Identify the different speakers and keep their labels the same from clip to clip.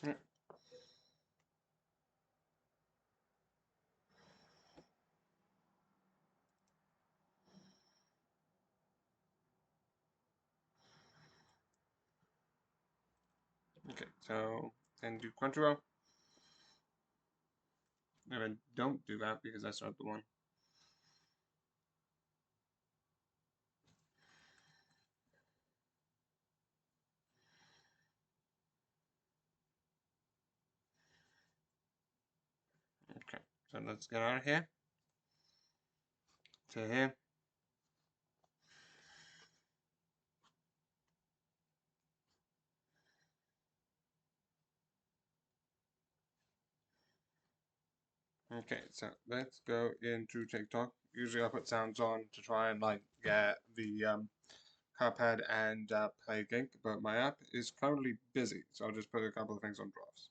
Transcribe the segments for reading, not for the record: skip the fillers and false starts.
Speaker 1: Mm. Okay, so then do Crunchyroll. And then don't do that because that's not the one. Okay, so let's get out of here to here. Okay, so let's go into TikTok. Usually I put sounds on to try and like get the Cuphead and Plague Inc., but my app is currently busy, so I'll just put a couple of things on drafts.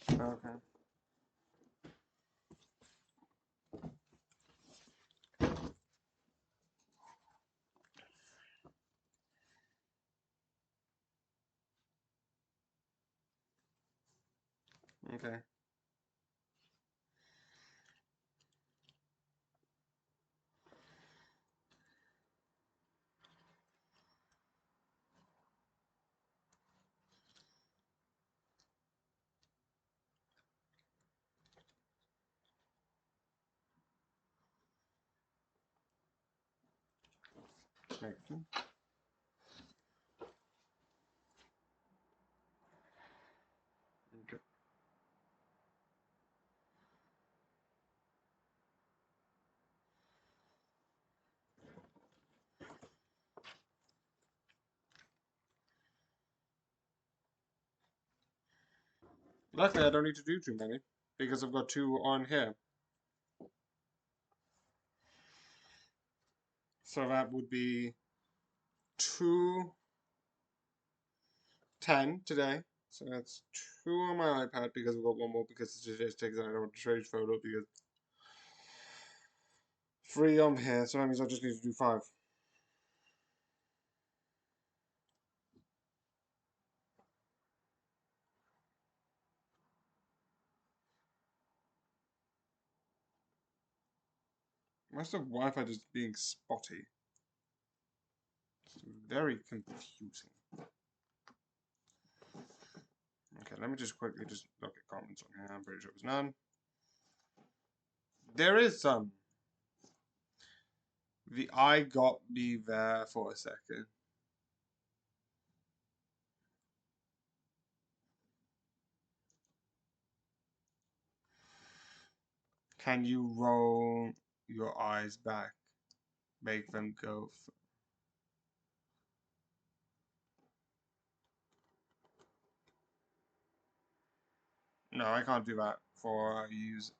Speaker 1: Okay. Okay. Makes sense. Okay. Luckily, I don't need to do too many because I've got two on here. So that would be 210 today. So that's two on my iPad because I've got one more because it just takes out a trade photo because three on here. So that means I just need to do 5. Why's the Wi-Fi just being spotty? It's very confusing. Okay, let me just quickly just look at comments on here. I'm pretty sure it was none. There is some. The eye got me there for a second. Can you roll your eyes back? Make them go. No, I can't do that for use.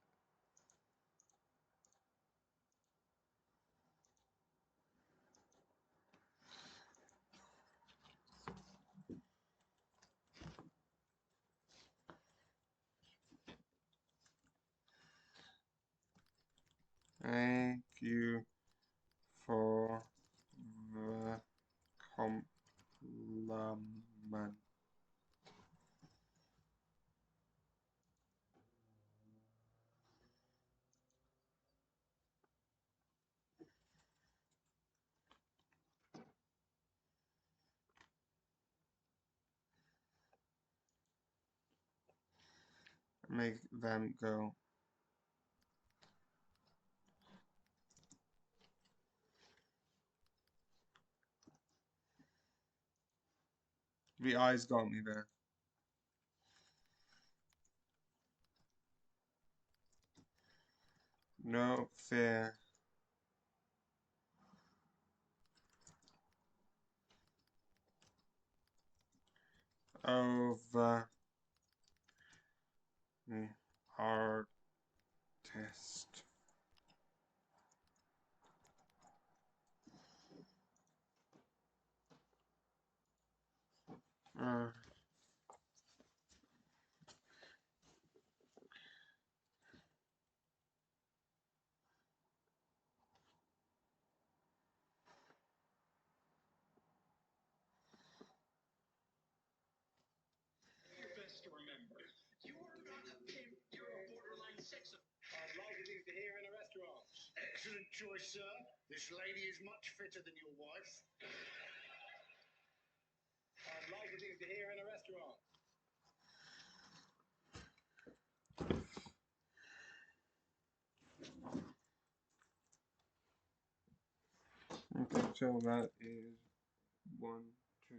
Speaker 1: Thank you for the compliment. Make them go. The eyes got me there. No fear of the artist. Uh,
Speaker 2: Best to remember, you are not a pimp, you're a borderline sex offender. I'd like things to hear in a restaurant. Excellent choice, sir. This lady is much fitter than your wife. I'd like things to hear in a restaurant.
Speaker 1: okay, so that is 1, 2.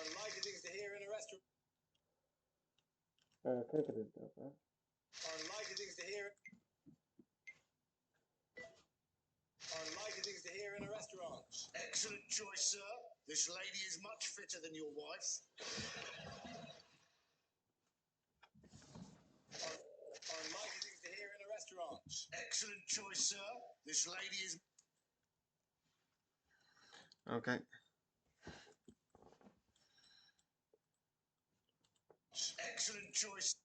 Speaker 2: I'd like things to hear in a restaurant.
Speaker 1: Kanske det inte är.
Speaker 2: I'd like things to hear. I'd like things to hear in a restaurant. Excellent choice, sir. This lady is much fitter than your wife. I'd like things to hear in a restaurant. Excellent choice, sir. This lady is.
Speaker 1: Okay.
Speaker 2: Excellent choice.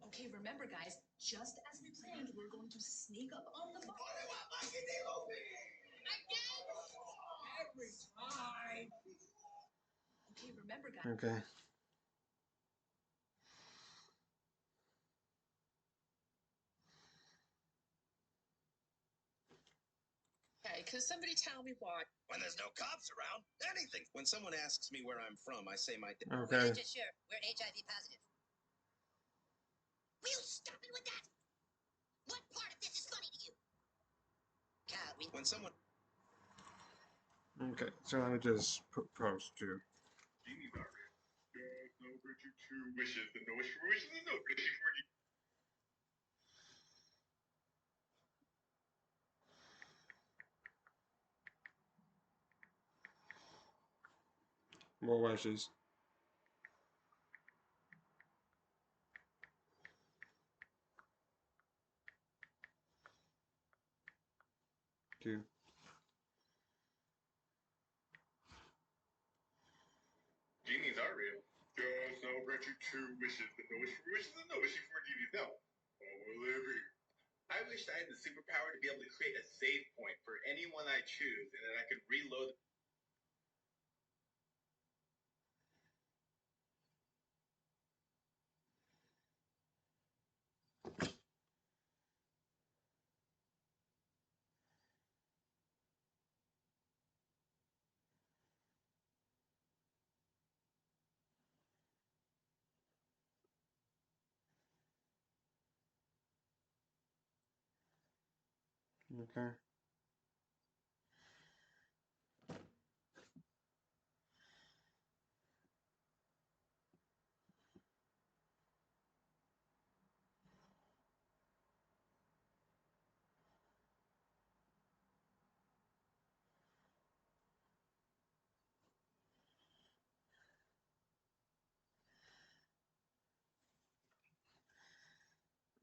Speaker 3: Okay, remember, guys, just as we planned, we're going to sneak up on the bar.
Speaker 2: Every time.
Speaker 3: Okay, remember, guys.
Speaker 1: Okay.
Speaker 4: Okay, could somebody tell me why?
Speaker 2: When there's no cops around, anything. When someone asks me where I'm from, I say my.
Speaker 1: Okay.
Speaker 5: We're not just sure. We're HIV positive. Will you stop it with that? What part of this is funny to you? Kyle,
Speaker 2: When someone.
Speaker 1: Okay, so let me just post to.
Speaker 6: Genie not real. There's no virtue two wishes, and no wish for wishes, and no wish for you.
Speaker 1: More wishes. 2.
Speaker 6: Genies are real. There's no virtue two wishes, and no wish for wishes, and no wish for genies. No. What will there be? I wish I had the superpower to be able to create a save point for anyone I choose, and then I could reload.
Speaker 1: Okay.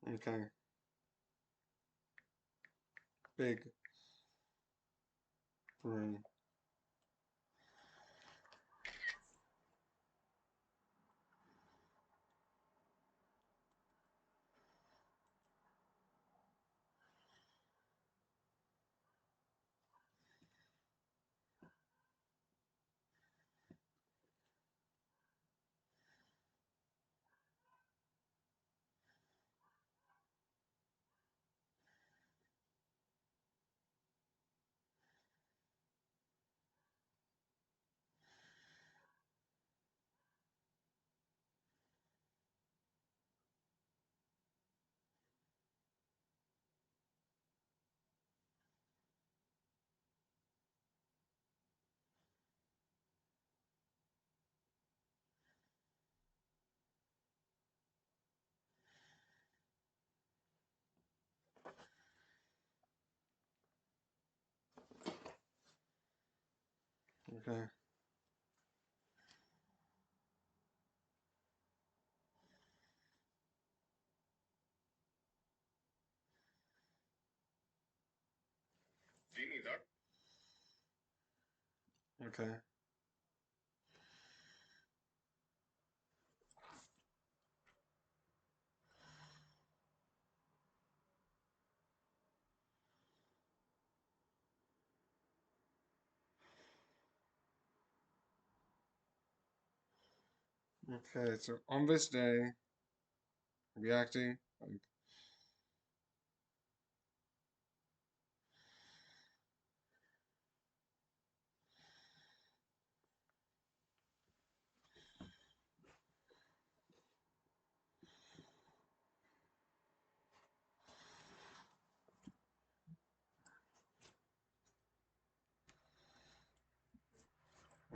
Speaker 1: Okay. Big 3. Okay.
Speaker 6: Genies are.
Speaker 1: Okay. Okay, so on this day, reacting. Like,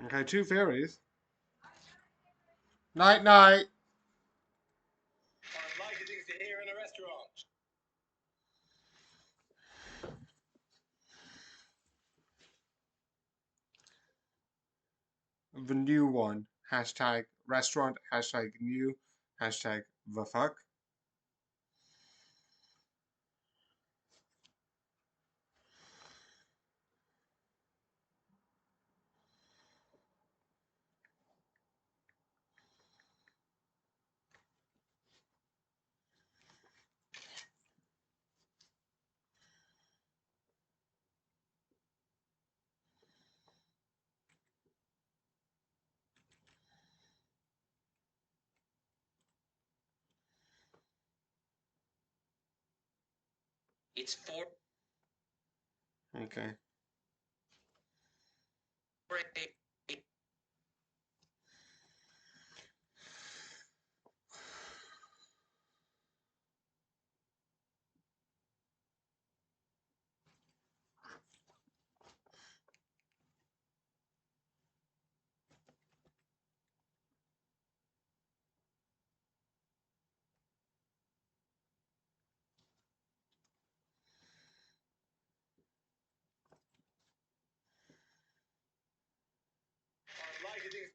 Speaker 1: okay, two fairies. Night, night.
Speaker 2: Unlikely things to hear in a restaurant.
Speaker 1: The new one. Hashtag restaurant. Hashtag new. Hashtag the fuck.
Speaker 7: It's 4
Speaker 1: Okay.
Speaker 2: Unlikely things.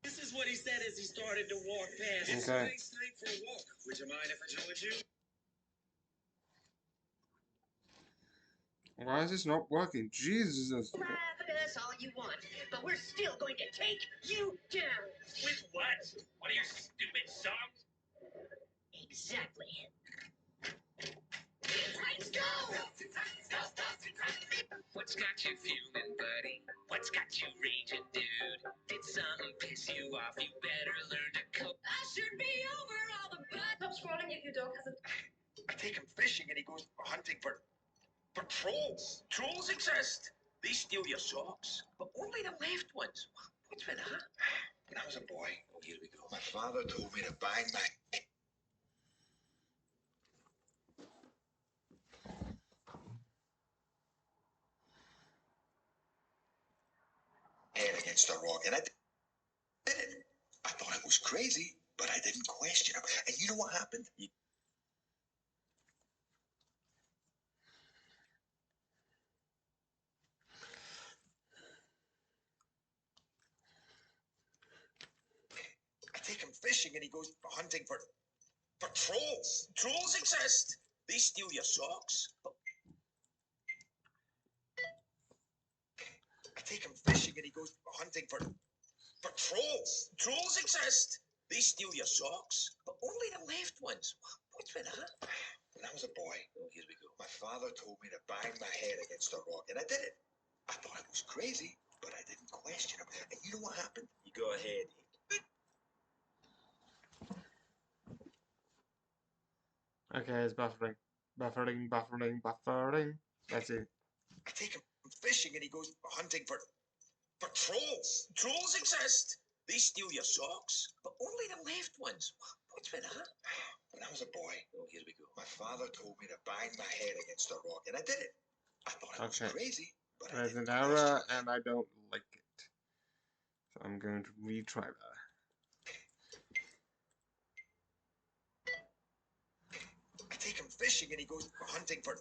Speaker 7: This is what he said as he started to walk past.
Speaker 2: It's
Speaker 1: Okay.
Speaker 2: a nice night for a walk. Would you mind if I joined you?
Speaker 1: Why is this not working? Jesus.
Speaker 5: Laugh at us all you want, but we're still going to take you down.
Speaker 7: With what? One of your stupid songs?
Speaker 5: Exactly. Let's go!
Speaker 7: What's got you fuming, buddy? What's got you raging, dude? Did something piss you off? You better learn to cope.
Speaker 5: I should be over all the blood. Stop scrolling if your dog hasn't.
Speaker 2: I take him fishing and he goes hunting for trolls.
Speaker 7: Trolls exist. They steal your socks, but only the left ones. What's with that?
Speaker 2: When I was a boy,
Speaker 7: Oh, here we go.
Speaker 2: my father told me to bang my head against a rock, and I did it. I thought it was crazy, but I didn't question him. And you know what happened? I take him fishing and he goes hunting for trolls.
Speaker 7: Trolls exist. They steal your socks, but
Speaker 2: I take him fishing and he goes hunting for trolls.
Speaker 7: trolls exist. They steal your socks, but only the left ones. What's with that?
Speaker 2: When I was a boy,
Speaker 7: Oh, here we go.
Speaker 2: my father told me to bang my head against a rock, and I did it. I thought it was crazy, but I didn't question him. And you know what happened?
Speaker 7: You go ahead.
Speaker 1: Okay, it's buffering. Buffering, buffering, buffering. Let's see.
Speaker 2: I take him fishing and he goes hunting for trolls. Trolls exist. They steal your socks, but only the left ones. What's with that? When I was a boy, oh, here we go. My father told me to bang my head against a rock, and I did it. I thought I was
Speaker 1: Okay.
Speaker 2: crazy, but I
Speaker 1: There's
Speaker 2: didn't
Speaker 1: an
Speaker 2: question
Speaker 1: error,
Speaker 2: it.
Speaker 1: and I don't like it. So I'm going to retry that.
Speaker 2: I take him fishing and he goes hunting for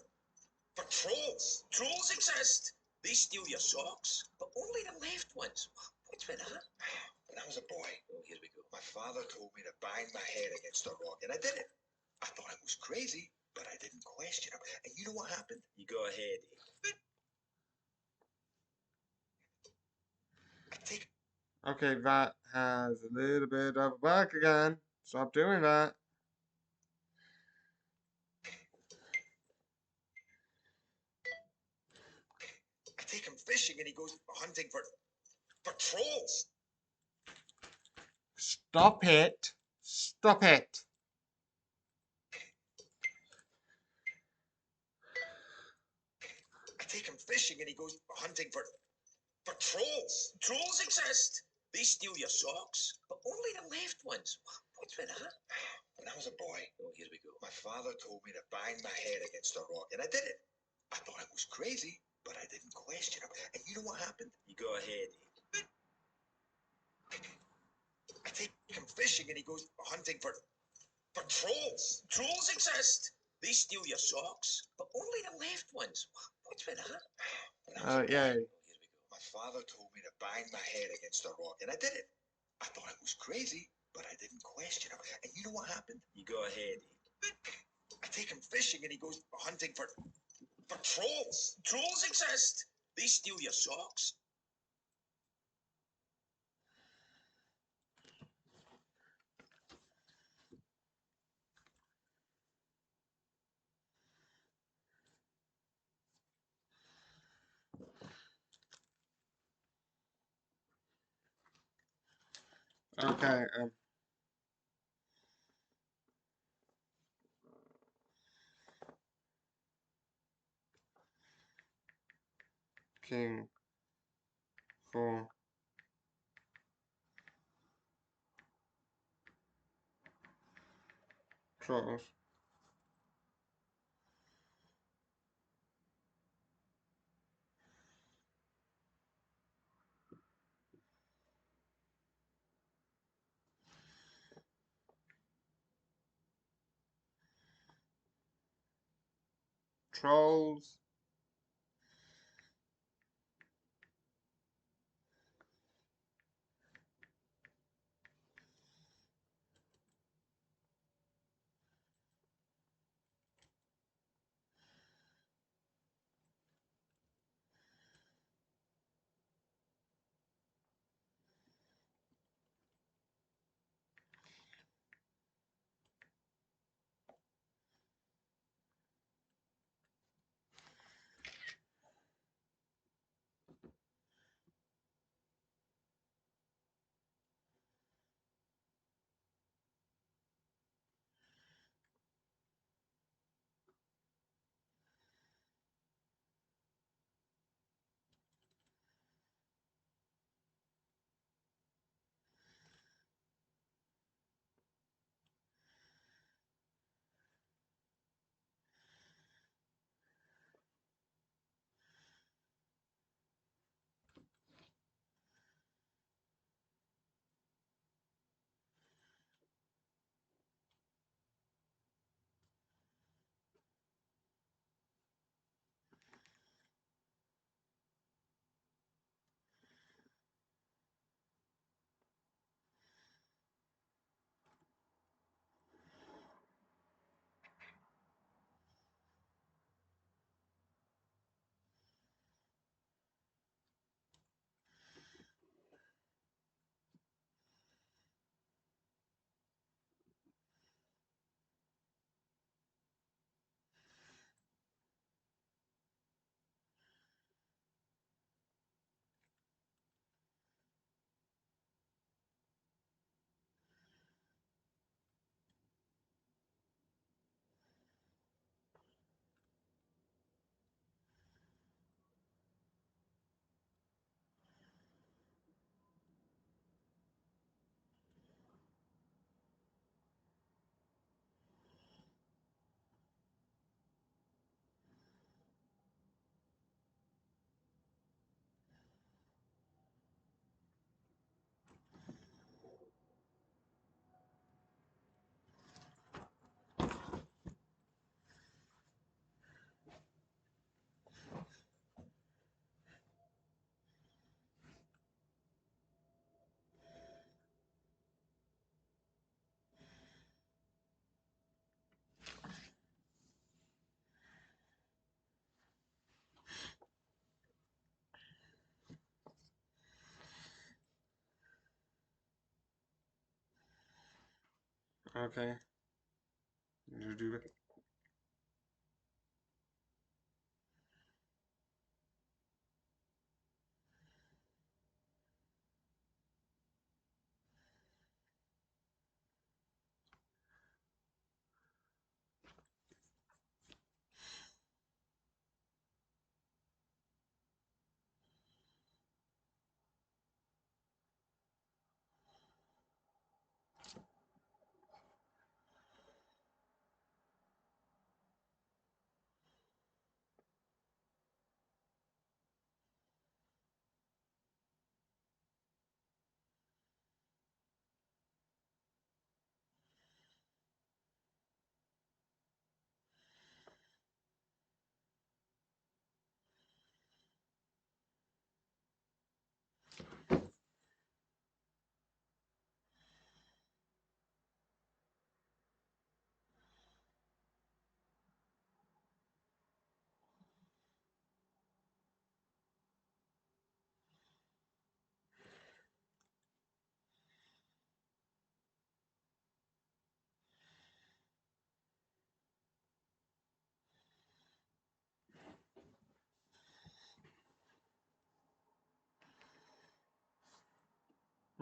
Speaker 2: trolls. Trolls exist. They steal your socks, but only the left ones. What's with that? When I was a boy, oh, here we go. My father told me to bang my head against a rock, and I did it. I thought I was crazy, but I didn't question him. And you know what happened? You go ahead. I take
Speaker 1: Okay, that has a little bit of bug again. Stop doing that.
Speaker 2: him fishing, and he goes hunting for trolls.
Speaker 1: Stop it. Stop it.
Speaker 2: I take him fishing, and he goes hunting for trolls. Trolls exist. They steal your socks, but only the left ones. What's with that? When I was a boy, oh, here we go. My father told me to bang my head against a rock, and I did it. I thought I was crazy, but I didn't question him. And you know what happened? You go ahead. I take him fishing, and he goes hunting for trolls. Trolls exist. They steal your socks, but only the left ones. What's with that? When I was a boy,
Speaker 1: Yay.
Speaker 2: oh, here we go. My father told me to bang my head against a rock, and I did it. I thought I was crazy, but I didn't question him. And you know what happened? You go ahead. I take him fishing, and he goes hunting for trolls. Trolls exist. They steal your socks.
Speaker 1: Okay, King for trolls. Trolls. Okay. You do it.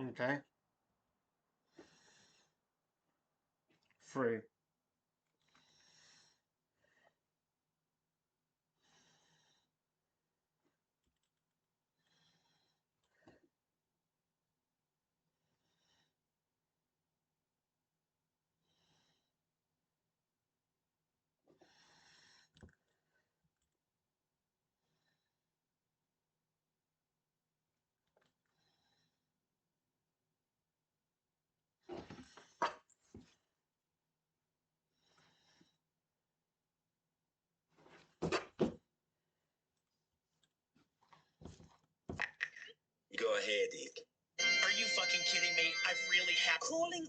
Speaker 1: Okay. 3.
Speaker 2: Go ahead, Dick.
Speaker 8: Are you fucking kidding me? I really have.
Speaker 3: Calling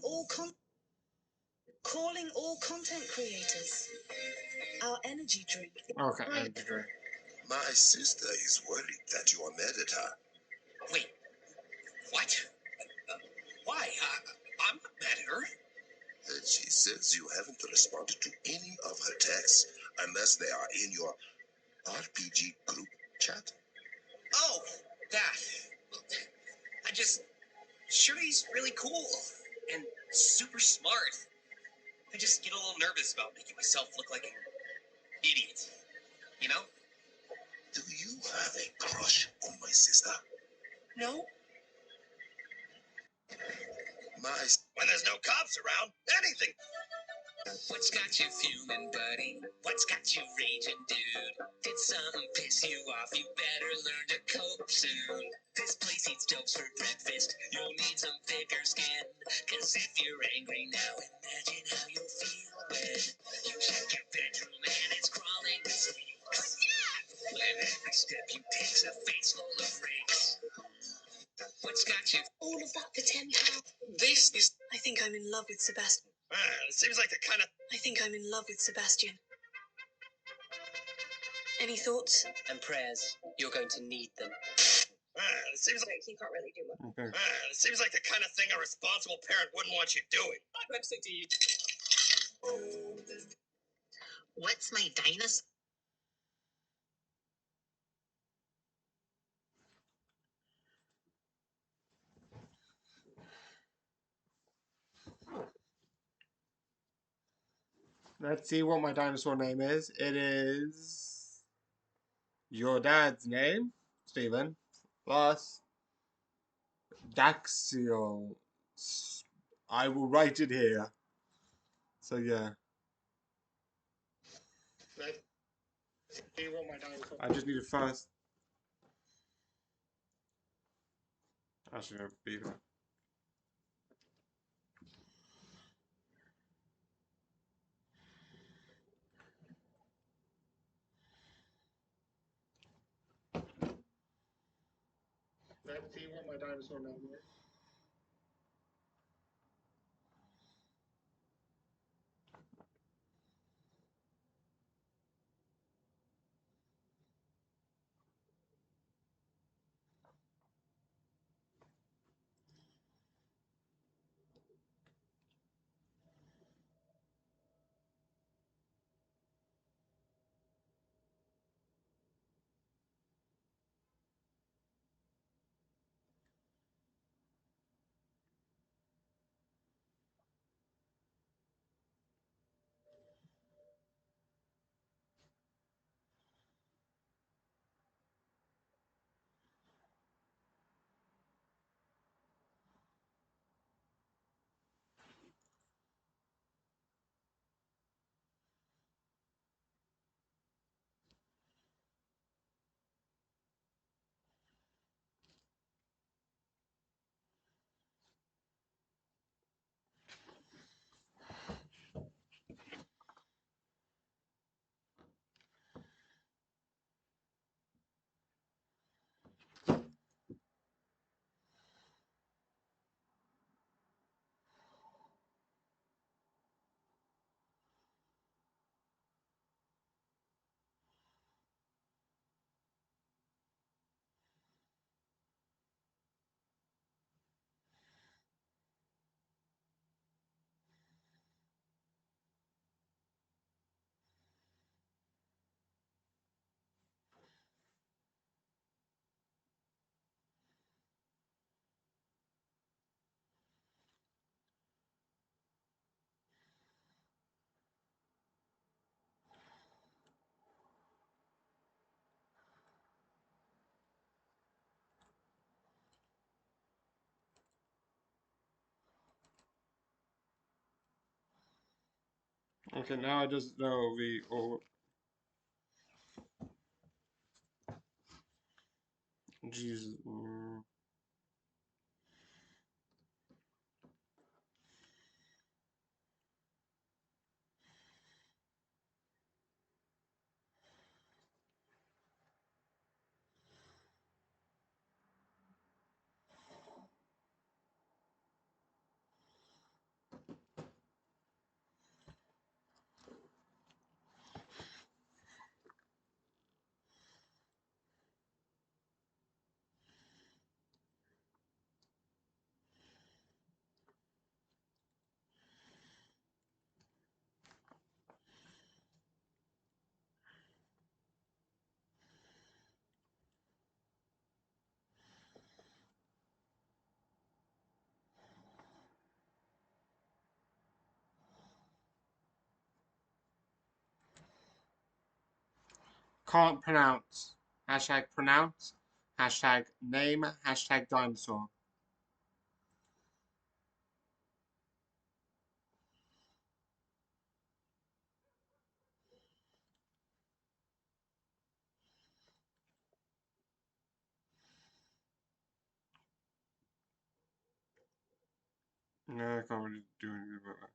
Speaker 3: all content creators. Our energy drink.
Speaker 1: Okay, and drink.
Speaker 2: My sister is worried that you are mad at her.
Speaker 8: Wait, what? Why? I'm not mad at her.
Speaker 2: She says you haven't responded to any of her texts unless they are in your RPG group chat.
Speaker 8: Oh, that. Shuri's really cool and super smart. I just get a little nervous about making myself look like an idiot. You know?
Speaker 2: Do you have a crush on my sister?
Speaker 8: No.
Speaker 2: When there's no cops around, anything.
Speaker 7: What's got you fuming, buddy? What's got you raging, dude? Did something piss you off? You better learn to cope soon. This place eats dogs for breakfast. You'll need some thicker skin. Cause if you're angry now, imagine how you'll feel when you check your bedroom and it's crawling with snakes. When every step you take's a face full of rakes. What's got you?
Speaker 3: All of that for £10.
Speaker 8: This is.
Speaker 3: I think I'm in love with Sebastian.
Speaker 8: It seems like the kind of.
Speaker 3: I think I'm in love with Sebastian. Any thoughts?
Speaker 8: And prayers. You're going to need them.
Speaker 2: It seems like
Speaker 3: You can't really do much.
Speaker 1: Okay.
Speaker 2: it seems like the kind of thing a responsible parent wouldn't want you doing.
Speaker 8: I'm sick to you.
Speaker 5: What's my dinosaur?
Speaker 1: Let's see what my dinosaur name is. It is your dad's name, Stephen, plus Daxio. I will write it here. So yeah. Let's see what my dinosaur. I just need to first. I should have beat it. Let's see what my dinosaur name is. Okay, now I just know the or. Jesus. Can't pronounce. Hashtag pronounce. Hashtag name. Hashtag dinosaur. No, I can't really do anything about that.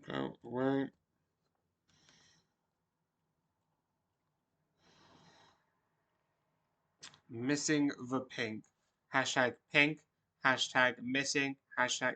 Speaker 1: Go away. Missing the pink. Hashtag pink. Hashtag missing. Hashtag.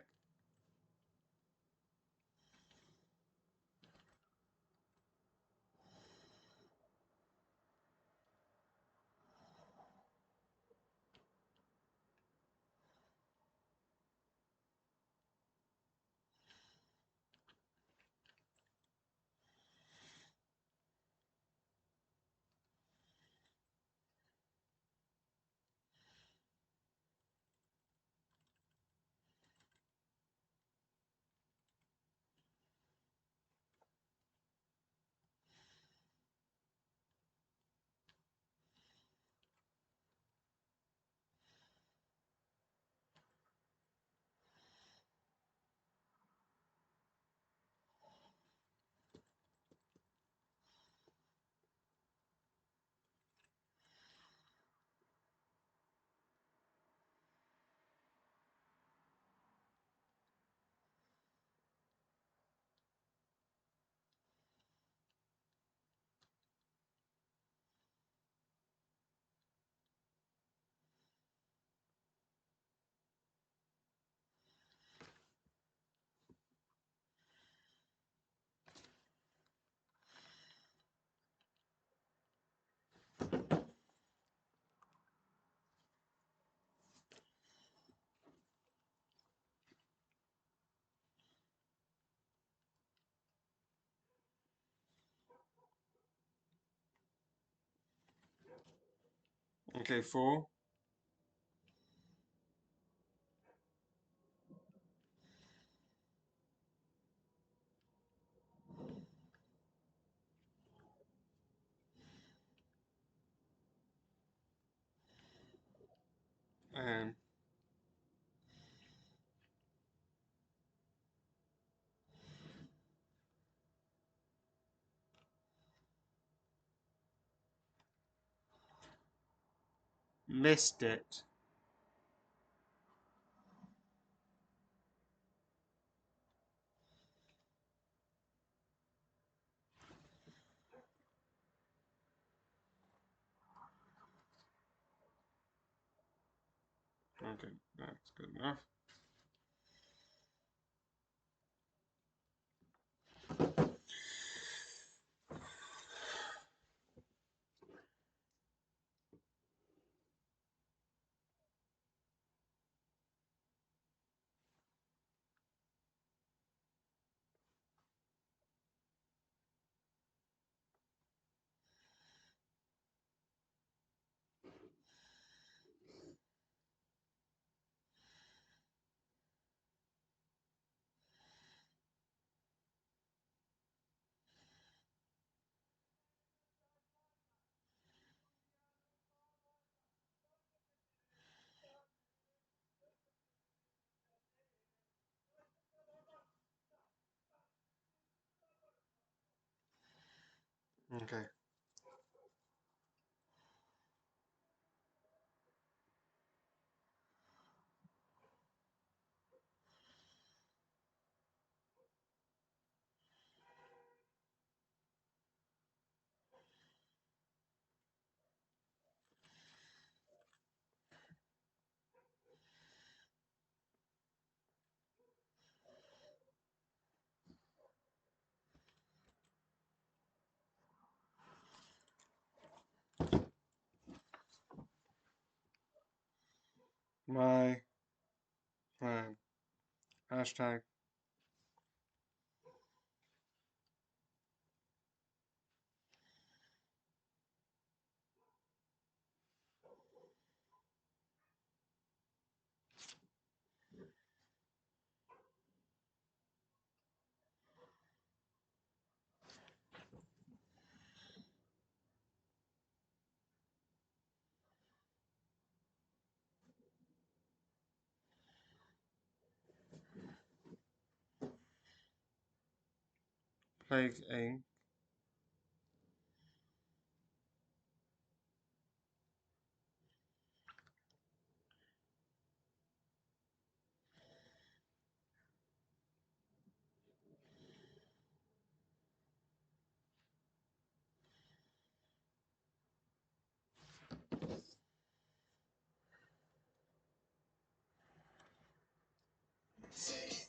Speaker 1: Okay, 4. And missed it. Okay, that's good enough. Okay. My plan. Hashtag. Plague Inc.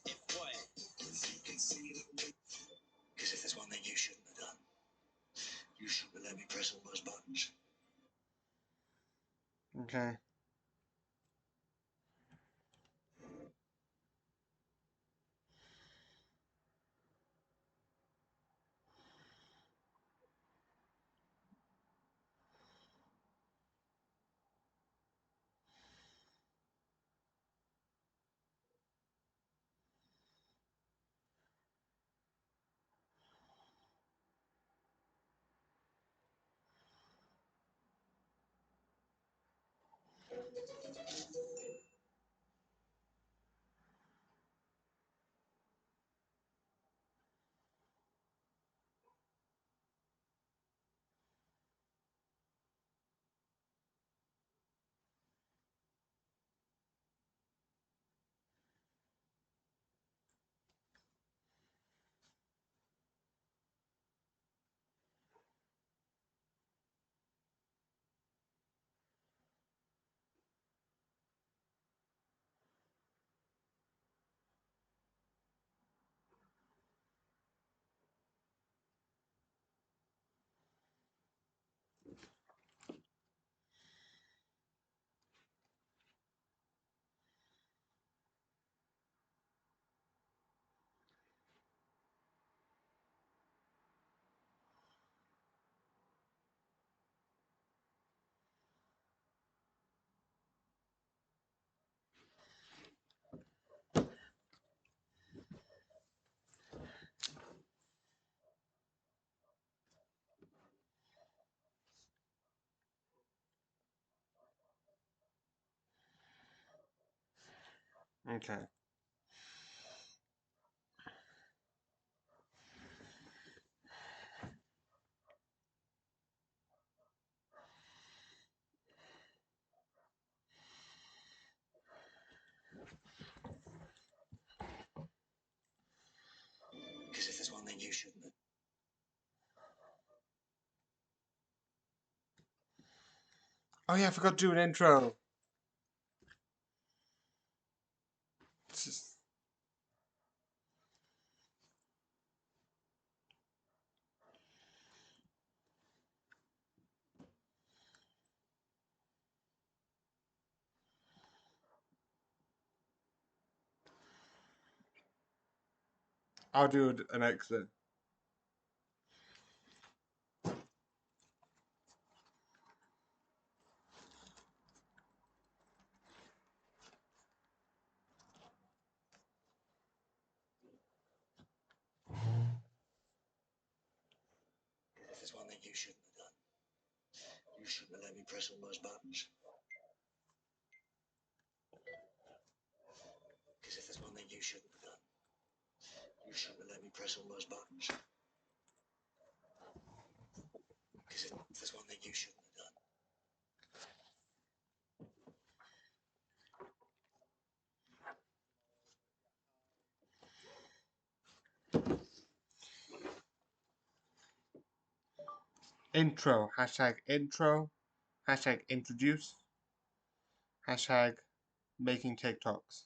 Speaker 2: If what? Because if there's one thing you shouldn't have done, you shouldn't have let me press all those buttons.
Speaker 1: Okay. Okay.
Speaker 2: Because if there's one thing you shouldn't have.
Speaker 1: Oh yeah, I forgot to do an intro. Just- I'll do an exit.
Speaker 2: If there's one thing you shouldn't have done, you shouldn't have let me press all those buttons. Because if there's one thing you shouldn't have done, you shouldn't have let me press all those buttons. Because if there's one thing you shouldn't have done.
Speaker 1: Intro. Intro. Hashtag introduce. Hashtag making TikToks.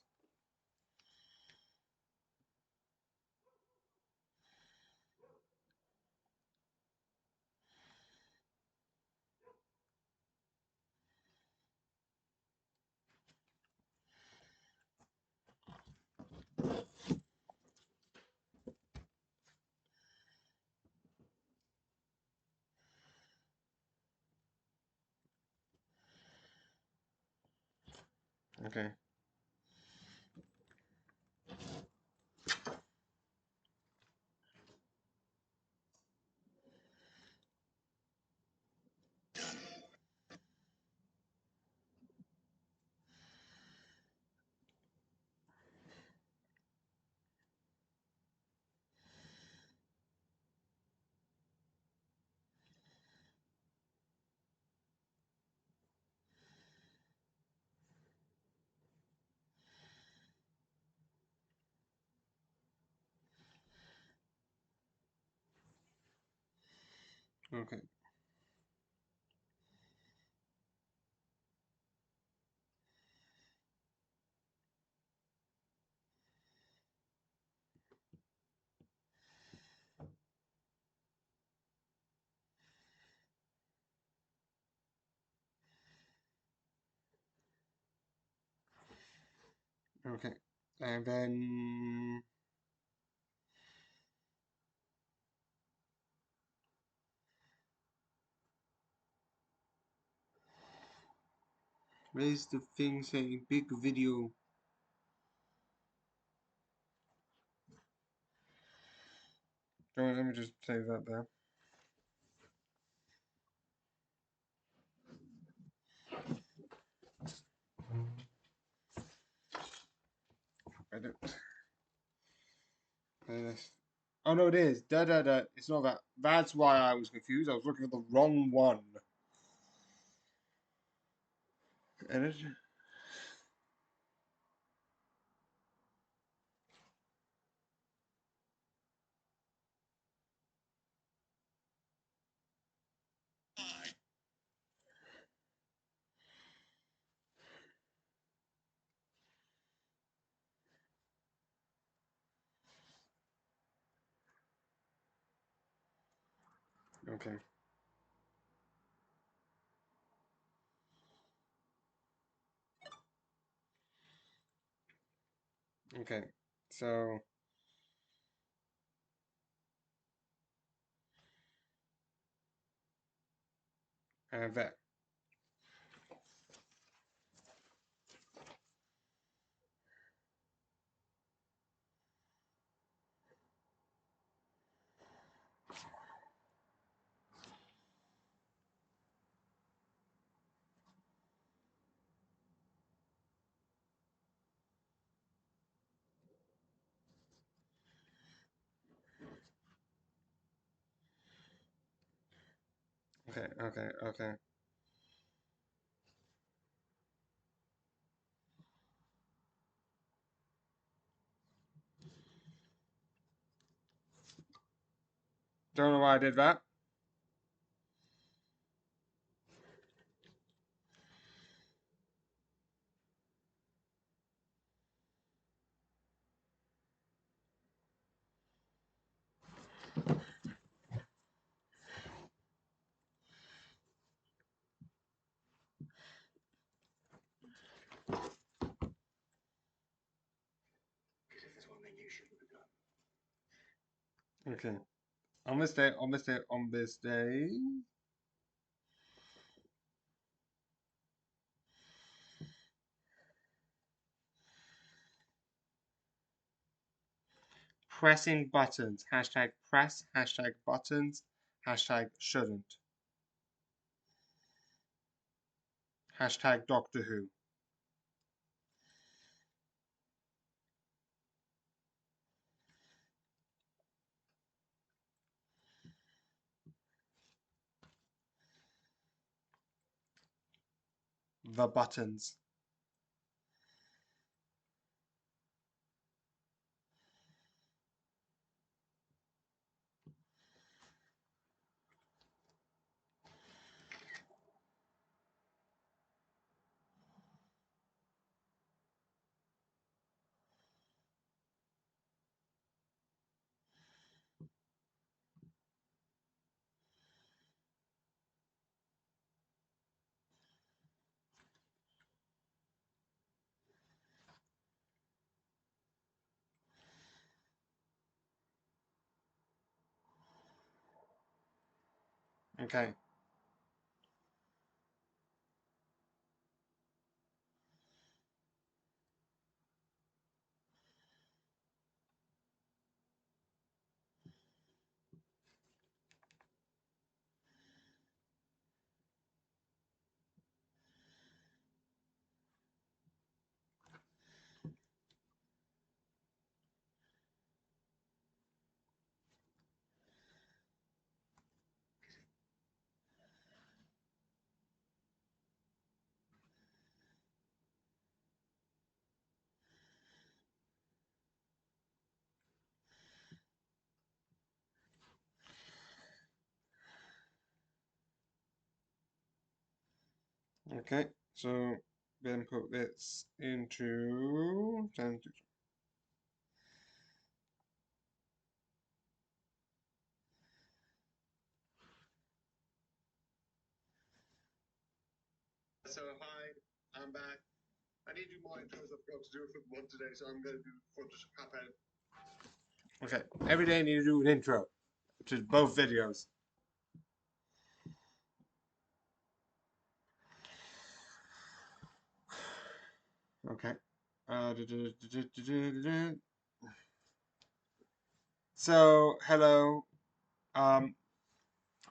Speaker 1: Okay. Okay. Okay. And then where's the thing saying big video? Let me just save that there. Edit. Playlist. Oh no, it is. Da da da. It's not that. That's why I was confused. I was looking at the wrong one. Edit. Okay. Okay. So that. Okay. Don't know why I did that.
Speaker 6: Because if there's one thing you shouldn't have done.
Speaker 1: Okay. On this day. Pressing buttons. Hashtag press. Hashtag buttons. Hashtag shouldn't. Hashtag Doctor Who. The buttons. Okay. Okay. So then put this into
Speaker 6: So hi, I'm back. I need to do more intros. I forgot to do it for one today, so I'm going to do for just Cuphead.
Speaker 1: Okay. Every day I need to do an intro to both videos. Okay. So hello.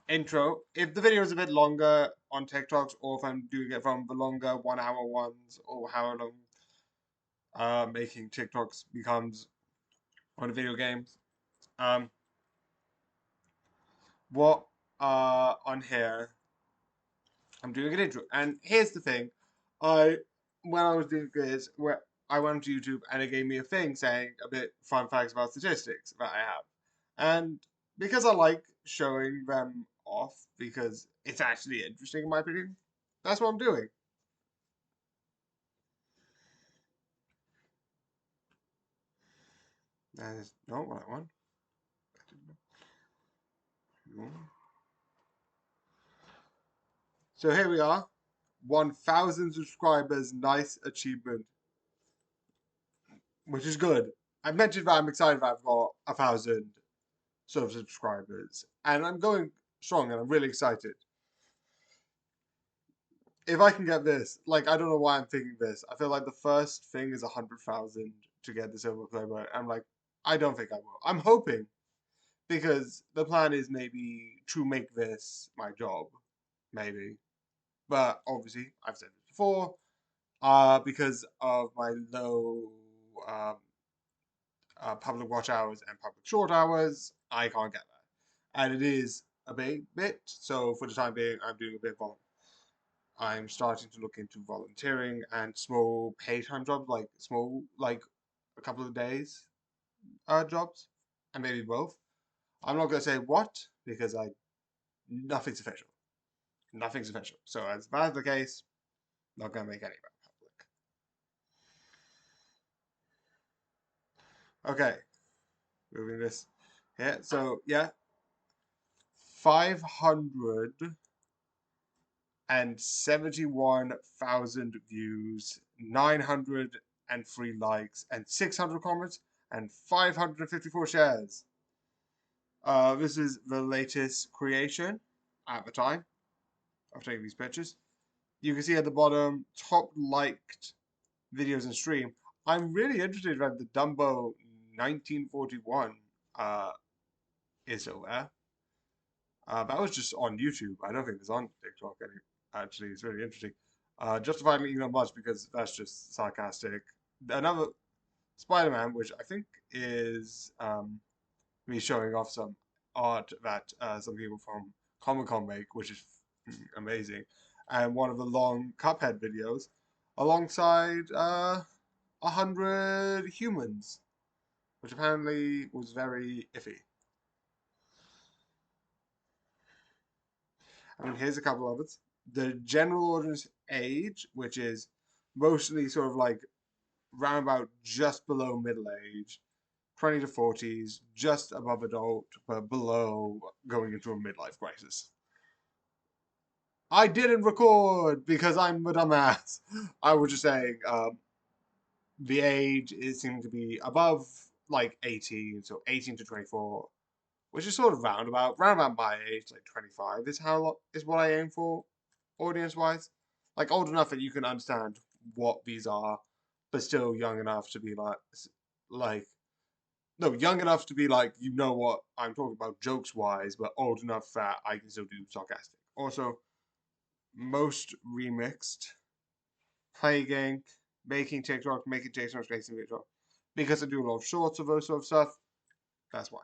Speaker 1: Intro. If the video is a bit longer on TikToks, or if I'm doing it from the longer 1 hour ones, or how long making TikToks becomes on video games. Um, what on here I'm doing an intro, and here's the thing, I when I was doing this, where I went to YouTube and it gave me a thing saying a bit fun facts about statistics that I have, and because I like showing them off because it's actually interesting in my opinion, that's what I'm doing. That is not what I want. So here we are, 1,000 subscribers. Nice achievement, which is good. I mentioned that I'm excited that I've got 1,000 sort of subscribers, and I'm going strong, and I'm really excited. If I can get this, like, I don't know why I'm thinking this. I feel like the first thing is 100,000 to get this overplay, but I'm like, I don't think I will. I'm hoping, because the plan is maybe to make this my job, maybe. But obviously, I've said this before, because of my low um, public watch hours and public short hours, I can't get that. And it is a bit. So for the time being, I'm doing a bit of I'm starting to look into volunteering and small pay time jobs, like small, like a couple of days jobs, and maybe both. I'm not gonna say what because nothing's official. Nothing's official. So as that's the case, not gonna make any public. Okay, moving this here. So yeah, 571,000 views, 903 likes, and 600 comments, and 554 shares. This is the latest creation at the time of taking these pictures. You can see at the bottom, top liked videos and stream. I'm really interested in the Dumbo 1941 is still there. That was just on YouTube. I don't think it's on TikTok actually. It's really interesting. Justified me Elon Musk because that's just sarcastic. Another Spider-Man, which I think is me showing off some art that some people from Comic-Con make, which is amazing. And one of the long Cuphead videos alongside 100 humans, which apparently was very iffy. I mean, here's a couple of it. The general audience age, which is mostly sort of like round about just below middle age, 20 to 40s, just above adult, but below going into a midlife crisis. I didn't record because I'm a dumbass. I was just saying the age is seeming to be above like 18, so 18 to 24, which is sort of round about my age, like 25 is what I aim for, audience-wise. Like old enough that you can understand what these are, but still young enough to be like, no, young enough to be like, you know what I'm talking about jokes-wise, but old enough that I can still do sarcastic. Also, most remixed, playing, making TikTok, making TikTok, making TikTok. Because I do a lot of shorts of those sort of stuff, that's why.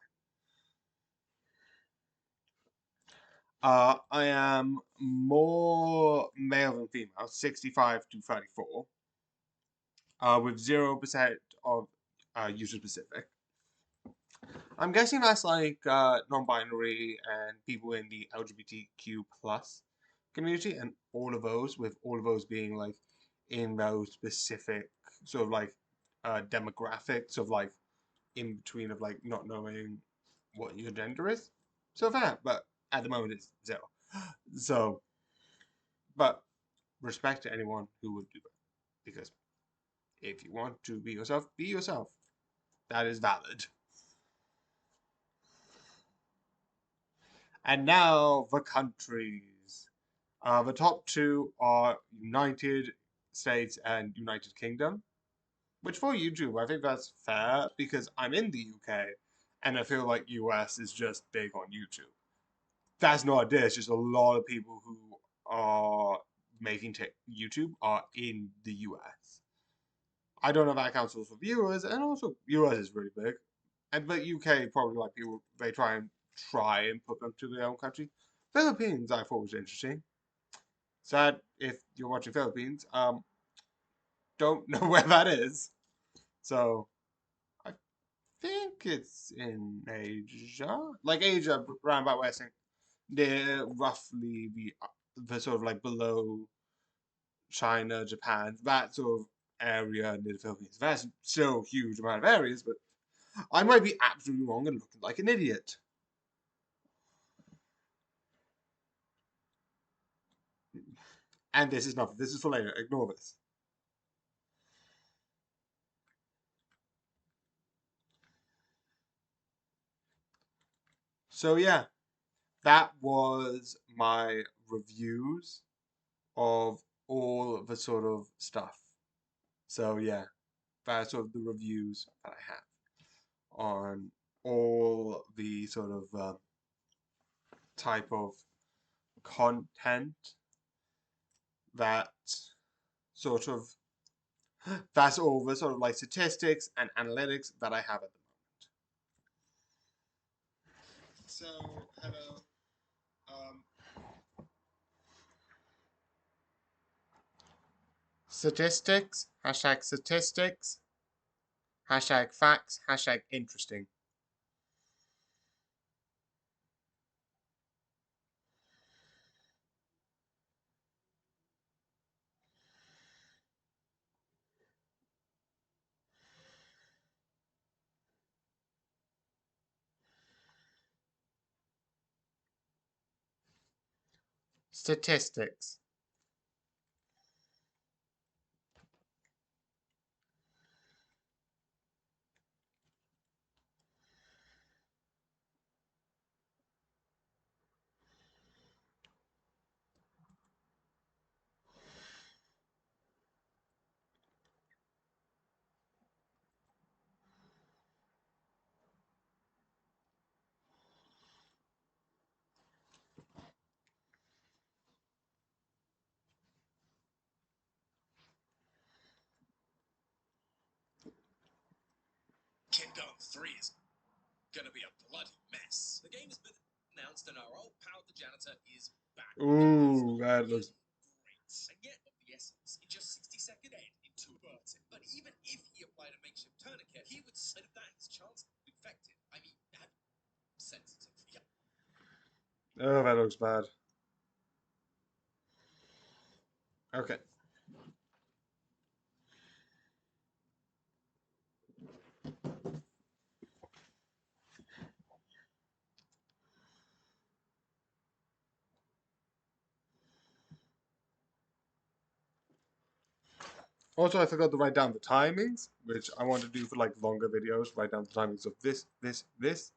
Speaker 1: I am more male than female, 65 to 34, with 0% of user specific. I'm guessing that's like non-binary and people in the LGBTQ plus community, and all of those, with all of those being like in those specific sort of like demographics of like in between of like not knowing what your gender is. So fair, but at the moment it's 0. So, but respect to anyone who would do that, because if you want to be yourself, be yourself. That is valid. And now the countries. The top 2 are United States and United Kingdom. Which for YouTube, I think that's fair because I'm in the UK and I feel like US is just big on YouTube. That's not it. It's just a lot of people who are making YouTube are in the US. I don't know if that counts for viewers, and also US is really big. But UK probably like people they try and put them to their own country. Philippines I thought was interesting. Sad if you're watching Philippines, don't know where that is. So I think it's in Asia, like Asia, round about where I think they're roughly the sort of like below China, Japan, that sort of area near the Philippines. That's still a huge amount of areas, but I might be absolutely wrong and looking like an idiot. And this is nothing. This is for later. Ignore this. So yeah, that was my reviews of all the sort of stuff. So yeah, that's sort of the reviews that I have on all the sort of type of content that sort of that's all the sort of like statistics and analytics that I have at the moment. So hello. Statistics, hashtag statistics, hashtag facts, hashtag interesting. Statistics.
Speaker 9: Kingdom 3 is gonna be a bloody mess. The game has been announced and our old pal the janitor is back.
Speaker 1: Ooh, that looks.
Speaker 9: Great. And yet of the essence in just 60-second end in 2 birds. But even if he applied a makeshift tourniquet, he would slip that his chance of being infected. I mean, that sensitive. Yeah.
Speaker 1: Oh, that looks bad. Okay. Also, I forgot to write down the timings, which I want to do for like longer videos. Write down the timings of this, this, this.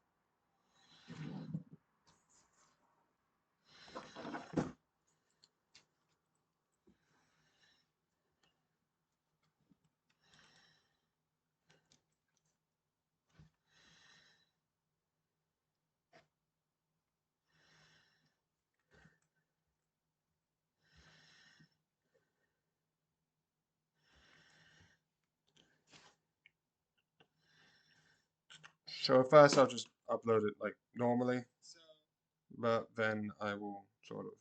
Speaker 1: So first I'll just upload it like normally, but then I will sort of.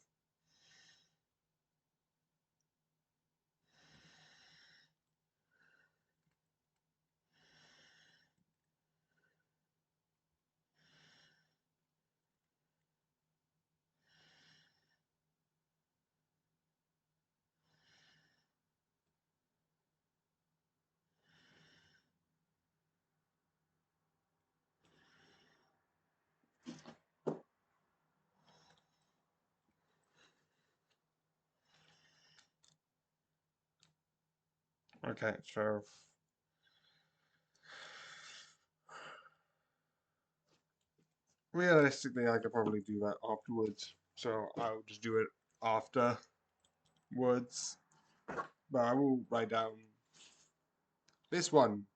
Speaker 1: Okay, so realistically, I could probably do that afterwards. So I'll just do it afterwards. But I will write down this one.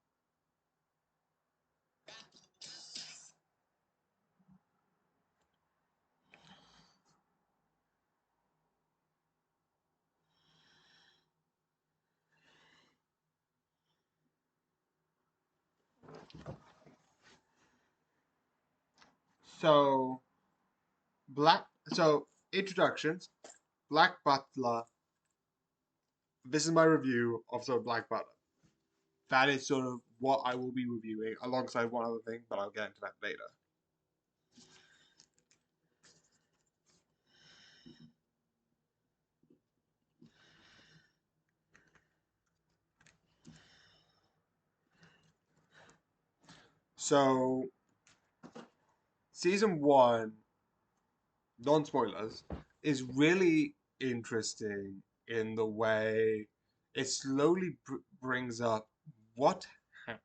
Speaker 1: So introductions. Black Butler. This is my review of sort of Black Butler. That is sort of what I will be reviewing alongside one other thing, but I'll get into that later. So, season 1, non-spoilers, is really interesting in the way it slowly brings up what happened.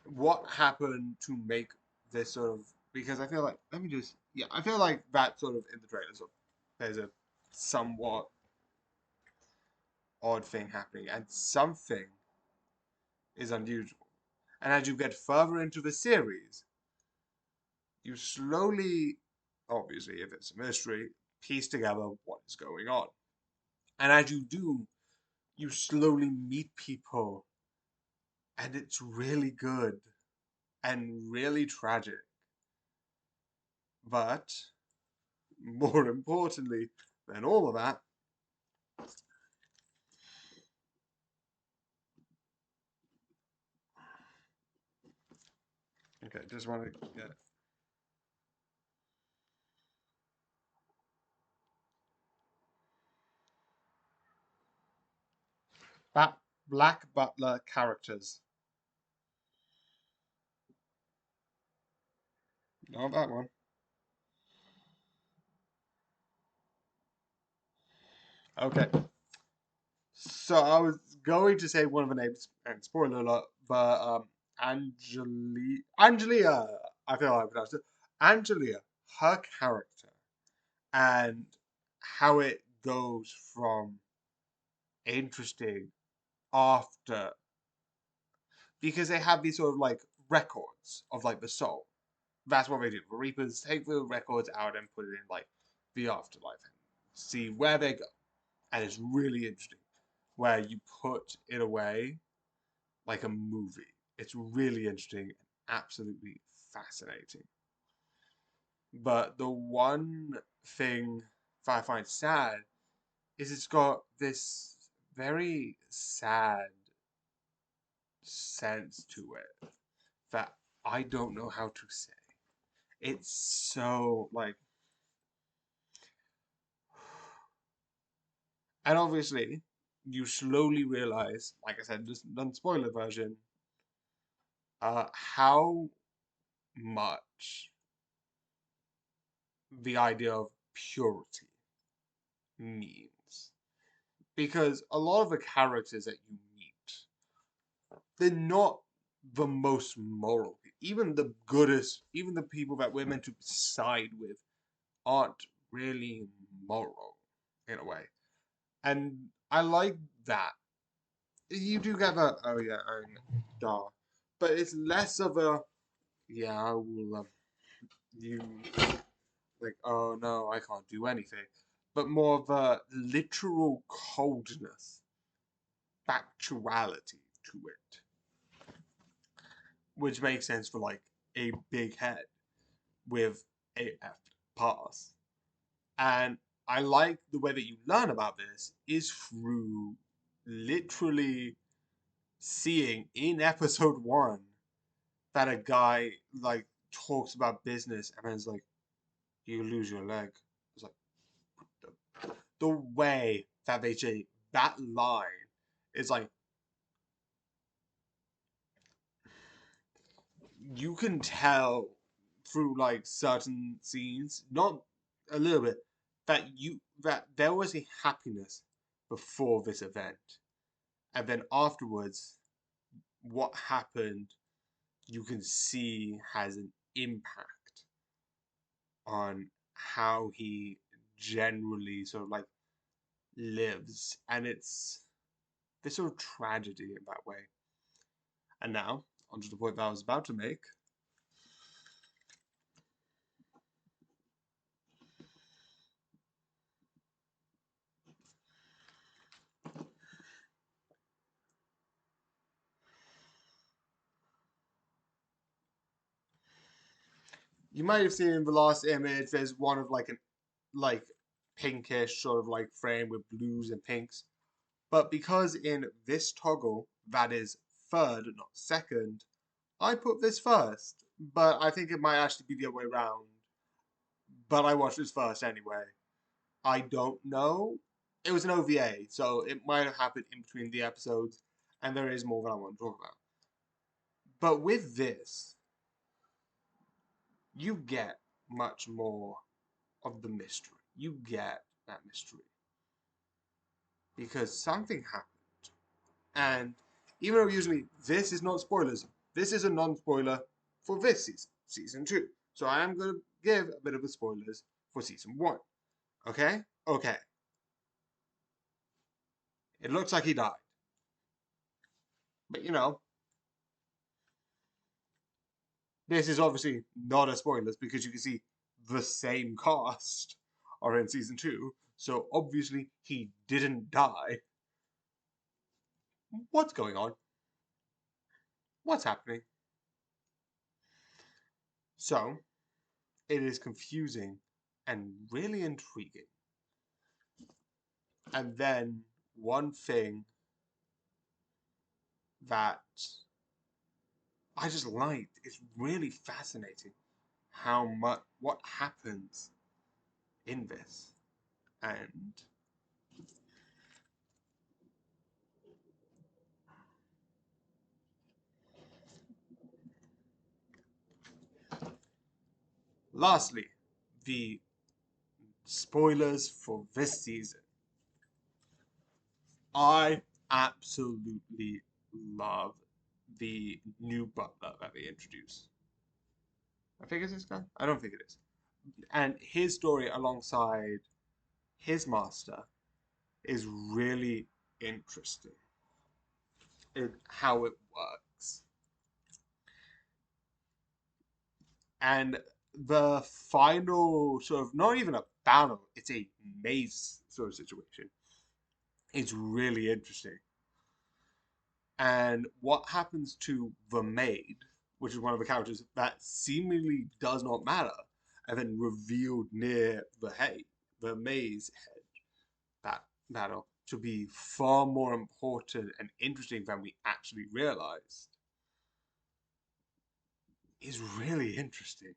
Speaker 1: What happened to make this sort of, because I feel like, I feel like that sort of in the trailer, sort of, there's a somewhat odd thing happening, and something is unusual. And as you get further into the series, you slowly, obviously, if it's a mystery, piece together what is going on. And as you do, you slowly meet people, and it's really good and really tragic. But more importantly than all of that, Okay, just want to get. Black Butler characters. Not that one. Okay. So I was going to say one of the names, and spoiler alert, but Angelia, I feel like I pronounced it. Angelia, her character, and how it goes from interesting after, because they have these sort of like records of like the soul. That's what they do. The Reapers take the records out and put it in like the afterlife and see where they go. And it's really interesting where you put it away like a movie. It's really interesting and absolutely fascinating. But the one thing that I find sad is it's got this very sad sense to it that I don't know how to say. It's so like, and obviously you slowly realize, like I said, this non-spoiler version, how much the idea of purity means. Because a lot of the characters that you meet, they're not the most moral. Even the goodest, even the people that we're meant to side with, aren't really moral in a way. And I like that. You do get a, oh yeah, duh. But it's less of a, yeah, I will, you, like, oh no, I can't do anything. But more of a literal coldness, factuality to it. Which makes sense for like a big head with a F pass. And I like the way that you learn about this is through literally seeing in episode 1 that a guy like talks about business and then it's like, you lose your leg. It's like the way that they say that line is like, you can tell through like certain scenes, not a little bit, that there was a happiness before this event, and then afterwards, what happened, you can see has an impact on how he generally sort of like lives, and it's this sort of tragedy in that way. And now, onto the point that I was about to make. You might have seen in the last image, there's one of like an like pinkish sort of like frame with blues and pinks. But because in this toggle that is third, not second, I put this first. But I think it might actually be the other way around. But I watched this first anyway. I don't know. It was an OVA, so it might have happened in between the episodes, and there is more that I want to talk about. But with this, you get much more of the mystery. You get that mystery. Because something happened. And even though usually this is not spoilers, this is a non-spoiler for this season, season 2. So I am going to give a bit of the spoilers for season 1. Okay? Okay. It looks like he died. But you know, this is obviously not a spoilers because you can see the same cast are in season 2. So obviously he didn't die. What's going on? What's happening? So, it is confusing and really intriguing. And then one thing that I just liked. It's really fascinating how much what happens in this, and lastly, the spoilers for this season. I absolutely love the new butler that they introduced. I think it's this guy. I don't think it is. And his story alongside his master is really interesting in how it works. And the final sort of, not even a battle, it's a maze sort of situation. It's really interesting. And what happens to the maid, which is one of the characters that seemingly does not matter, and then revealed near the maze head, that battle to be far more important and interesting than we actually realized, is really interesting.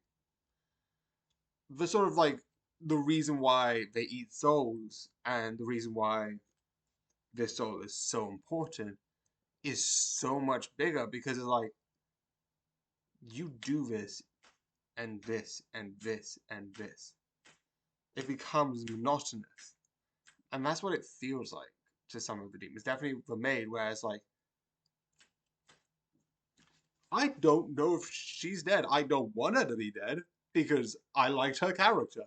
Speaker 1: The sort of like the reason why they eat souls and the reason why this soul is so important is so much bigger because it's like you do this and this and this and this. It becomes monotonous. And that's what it feels like to some of the demons. Definitely the maid, whereas like I don't know if she's dead. I don't want her to be dead because I liked her character.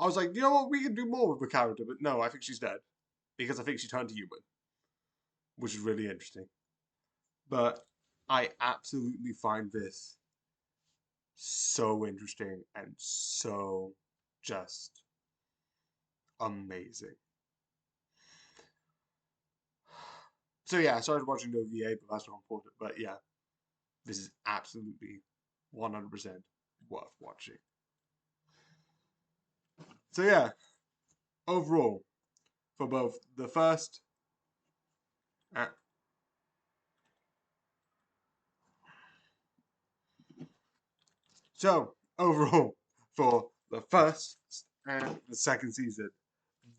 Speaker 1: I was like, you know what, we can do more with the character, but no, I think she's dead. Because I think she turned to human. Which is really interesting. But I absolutely find this so interesting and so just amazing. So yeah, I started watching the OVA, but that's not important. But yeah, this is absolutely 100% worth watching. So yeah, overall, for both the first and so overall for the first and the second season,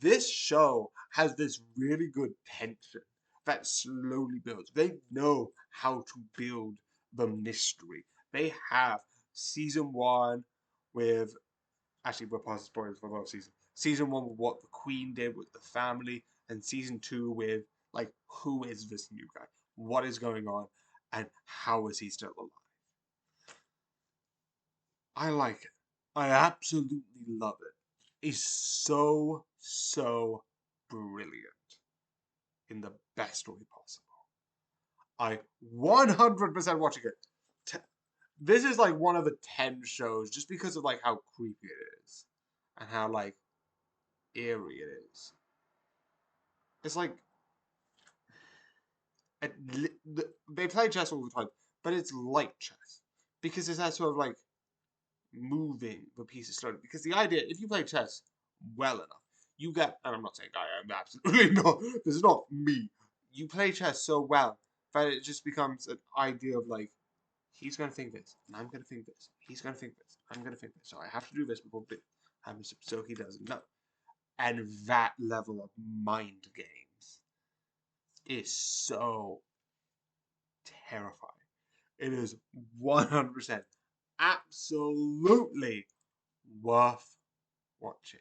Speaker 1: this show has this really good tension that slowly builds. They know how to build the mystery. They have season one with, actually, we're past spoilers for both seasons. Season one with what the Queen did with the family, and season two with, like, who is this new guy? What is going on? And how is he still alive? I like it. I absolutely love it. It's so, so brilliant in the best way possible. I 100% watching it. This is like one of the 10 shows just because of like how creepy it is and how like eerie it is. It's like they play chess all the time, but it's light chess because it's that sort of like moving the pieces slowly. Because the idea, if you play chess well enough, you get, and I'm not saying I am absolutely not, this is not me. You play chess so well that it just becomes an idea of like, he's going to think this, and I'm going to think this. He's going to think this, I'm going to think this. So I have to do this before this happens, so he doesn't know. And that level of mind games is so terrifying. It is 100% absolutely worth watching.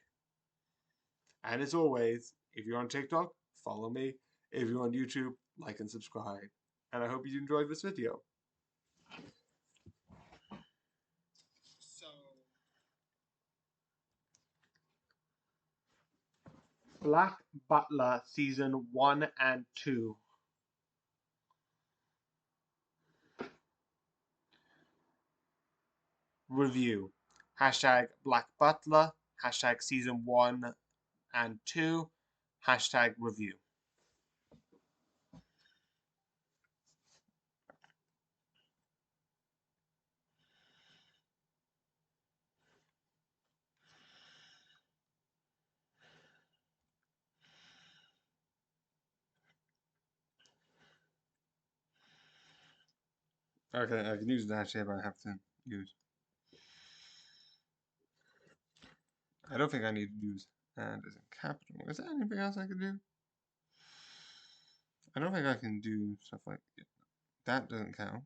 Speaker 1: And as always, if you're on TikTok, follow me. If you're on YouTube, like and subscribe. And I hope you enjoyed this video.
Speaker 9: So,
Speaker 1: Black Butler Season 1 and 2. Review. Hashtag Black Butler. Hashtag Season 1 and 2. Hashtag review. Okay, I can use dash here, but I have to use. I don't think I need to use and as in capital. Is there anything else I can do? I don't think I can do stuff like that. Doesn't count.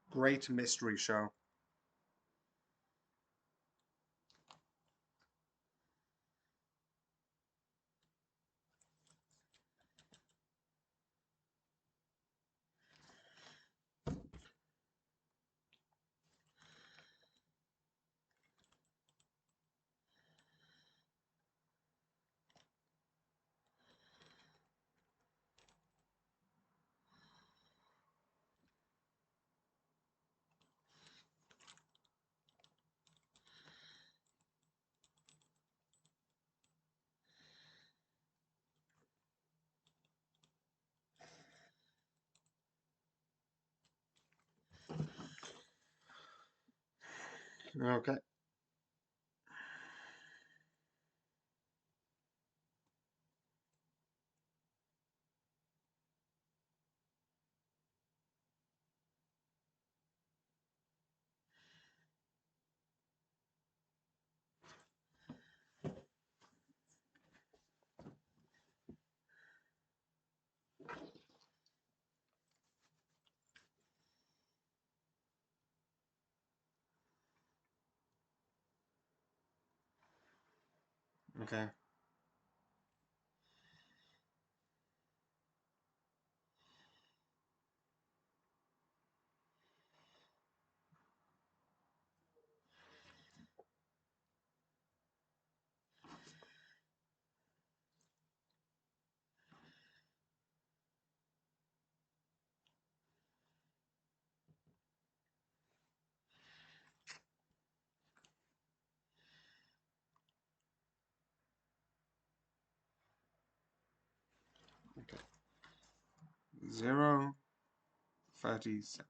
Speaker 1: Great mystery show. Okay. Okay. Okay. 037.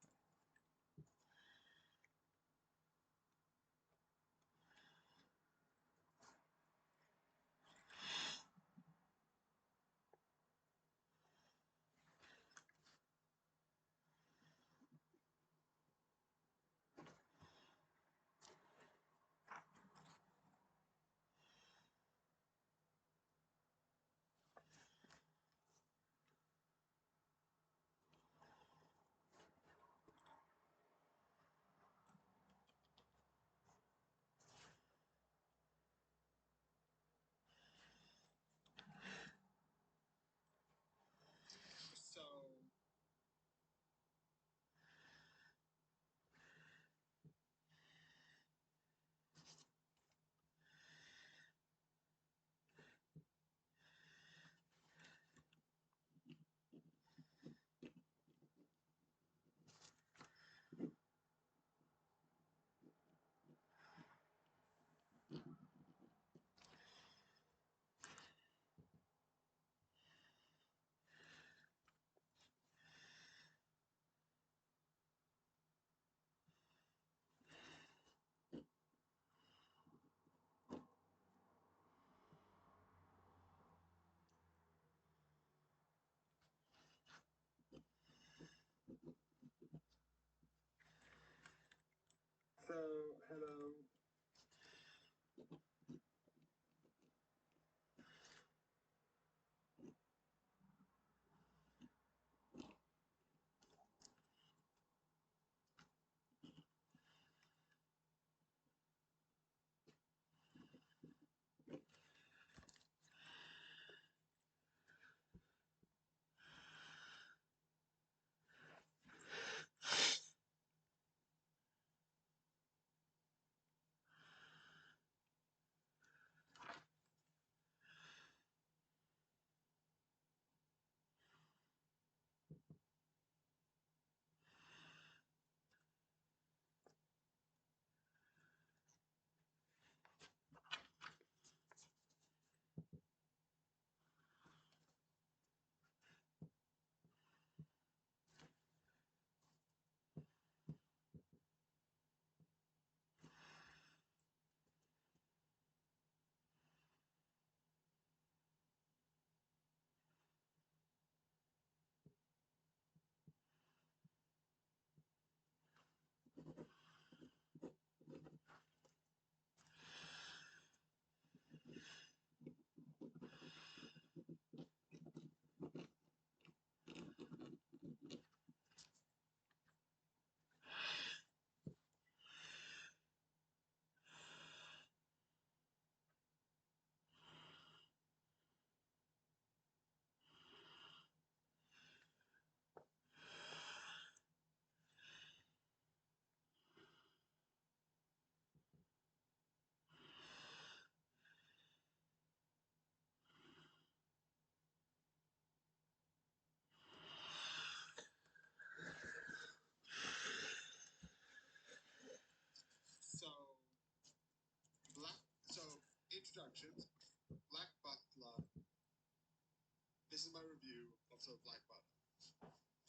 Speaker 6: sort of like, but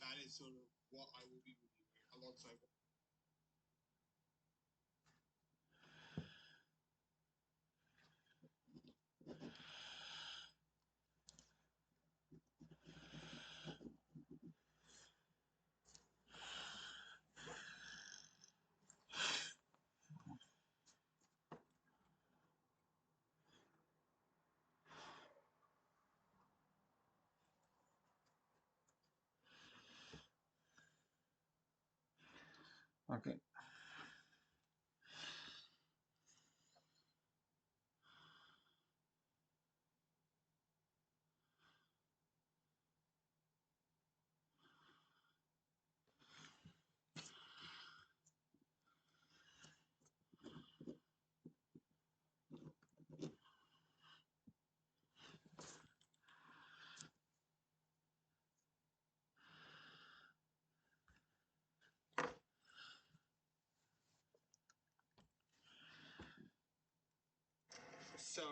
Speaker 6: that is sort of what I will be reviewing alongside.
Speaker 1: Okay.
Speaker 6: So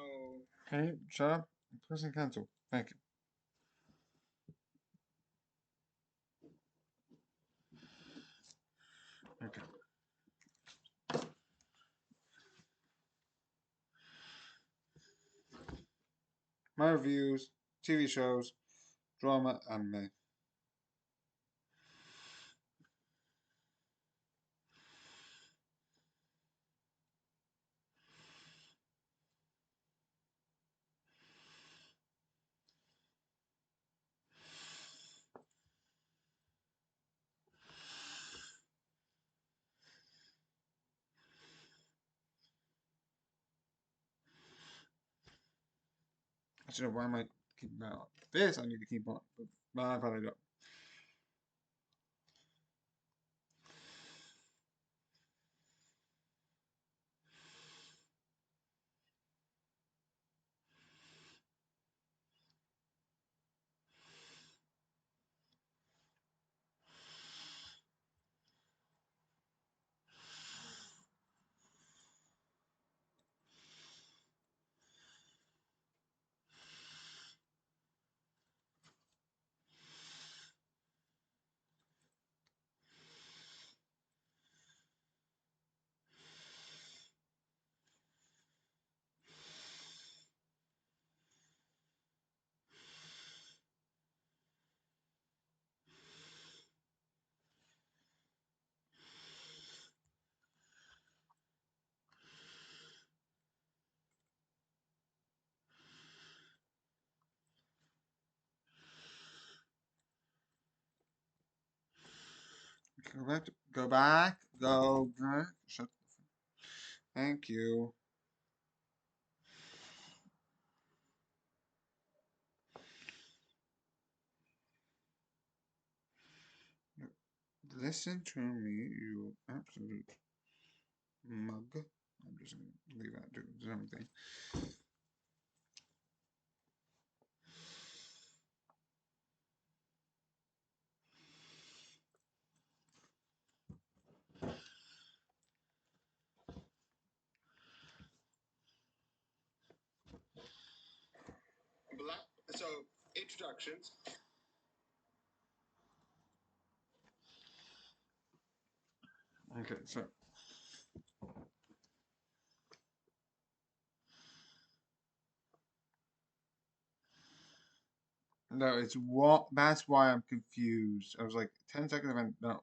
Speaker 1: Okay, shut up. Pressing cancel. Thank you. Okay. My reviews, TV shows, drama, anime. Actually, why am I keeping that on? This I need to keep on. But my iPad I don't. Go back. Go back. Go back. Shut. Thank you. Listen to me, you absolute mug. I'm just gonna leave that to something.
Speaker 6: so introductions.
Speaker 1: Okay, so no, it's what. That's why I'm confused. I was like 10 seconds. And no.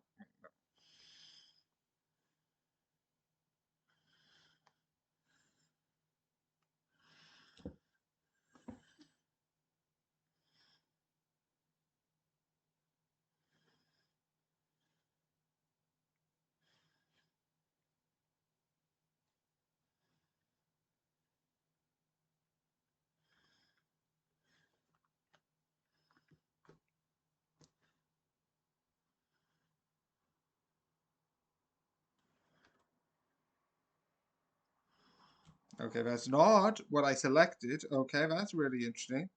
Speaker 1: Okay, that's not what I selected. Okay, that's really interesting.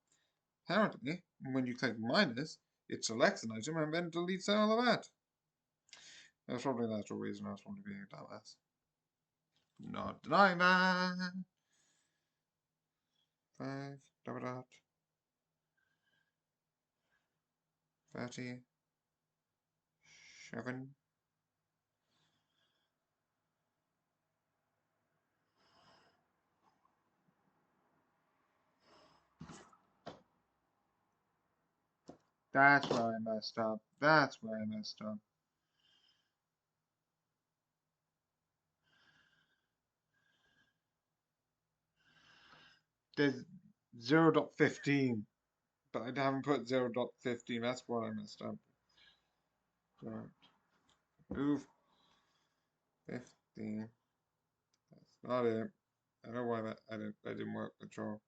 Speaker 1: Apparently, when you click minus, it selects an item and then deletes all of that. That's probably the natural reason I was probably being a dumbass. Not denying that. 5, dot, dot. 37. That's where I messed up. That's where I messed up. There's 0.15, but I haven't put 0.15. That's where I messed up. So, move 15. That's not it. I don't know why that I didn't work control.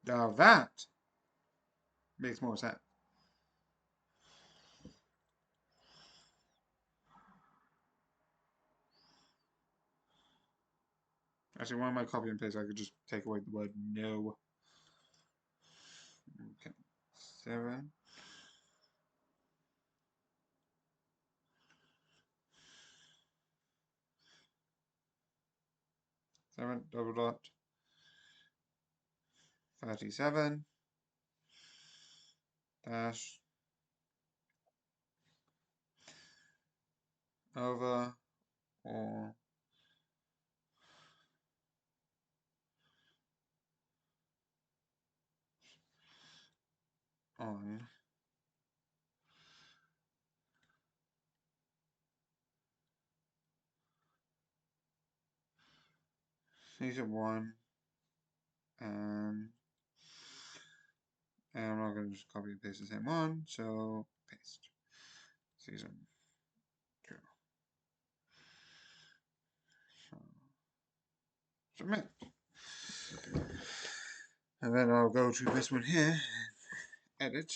Speaker 1: Now that makes more sense. Actually, why am I copy and paste? I could just take away the word no. Okay, 7. Double dot 37 dash over or on season 1 and I'm not going to just copy and paste the same one, so paste season 2. So, submit. And then I'll go to this one here and edit.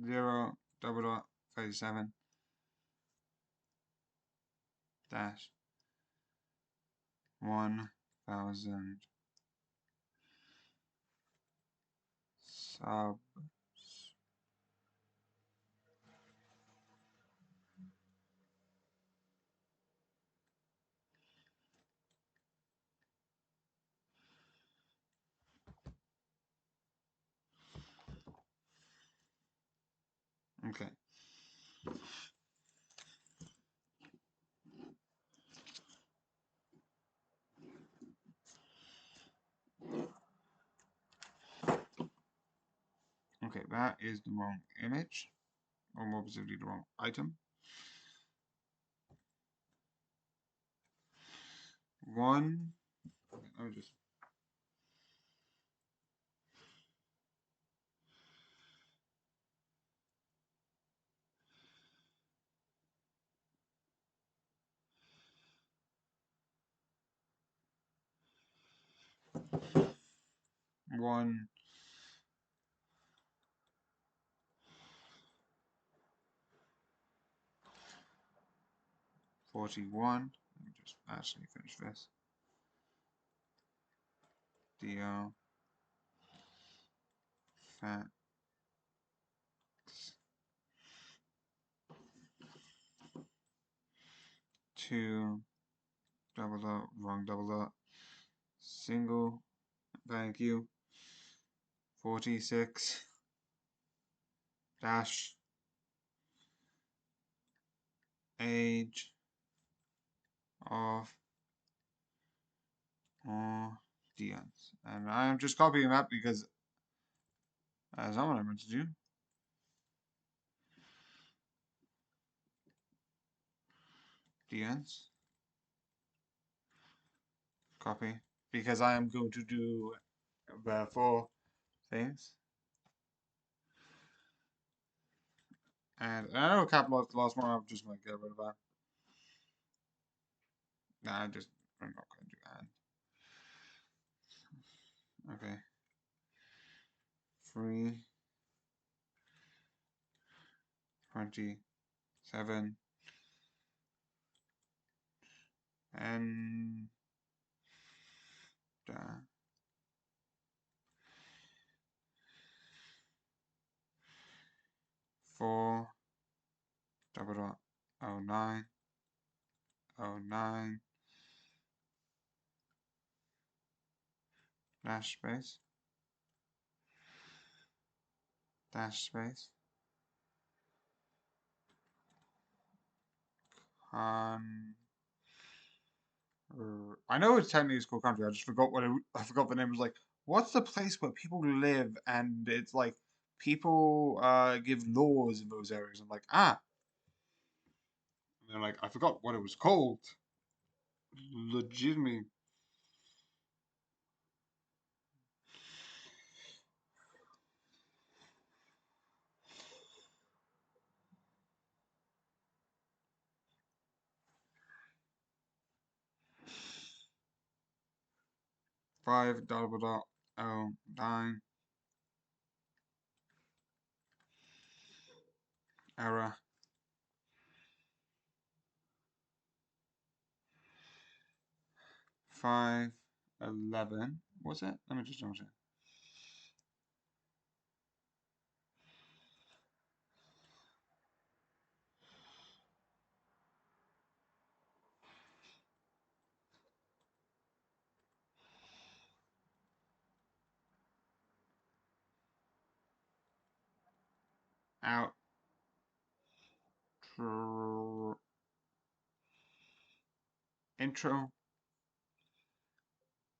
Speaker 1: Zero double dot 37 dash 1,000 subs. Okay. Okay, that is the wrong image, or more specifically the wrong item. 1, let me just 1 41. Let me just actually finish this. DL fat 2 double dot, wrong double dot, single, thank you, 46 dash age of audience. And I am just copying that because that's not what I meant to do. Dns. Copy. Because I am going to do the 4 things. And I know capital lost more, I'm just going to get rid of that. Nah, I'm not going to do that. Okay. 3, 27, and 4 double dot 09 09 dash space I know it's technically called country. I just forgot I forgot the name. It was like, what's the place where people live and it's like people give laws in those areas. I'm like, ah. And then like I forgot what it was called. Legitimately. Five double dot 09 error 511. Was it? Let me just double check. Out. Intro.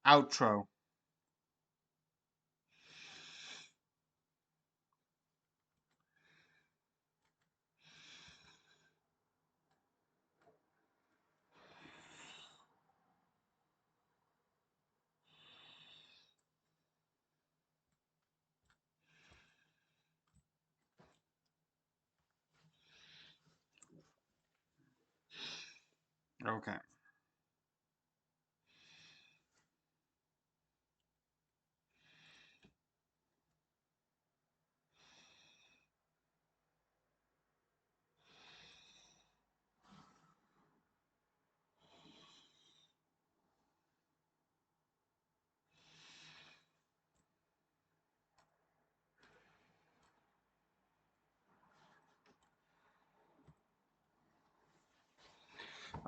Speaker 1: Outro. Okay.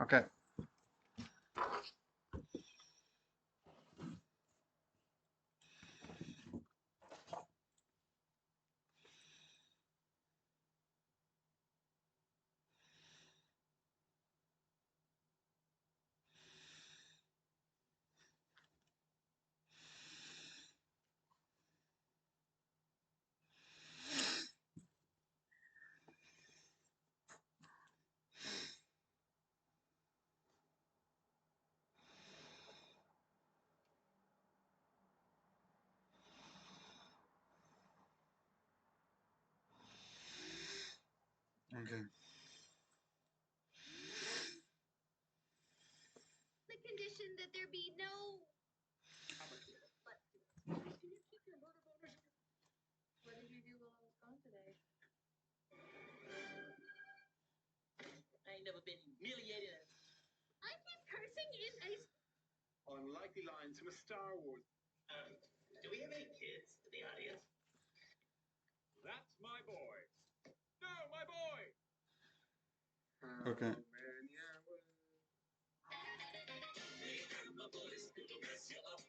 Speaker 1: Okay. Okay.
Speaker 5: The condition that there be no.
Speaker 3: What did you do while I was gone today?
Speaker 9: I ain't never been humiliated.
Speaker 5: I think cursing is a.
Speaker 6: Unlikely lines from a Star Wars.
Speaker 8: Do we have any kids in the audience?
Speaker 6: That's my boy. No, my boy.
Speaker 1: Okay.
Speaker 6: Oh, man, yeah. Well.
Speaker 8: My boys, it'll mess you up.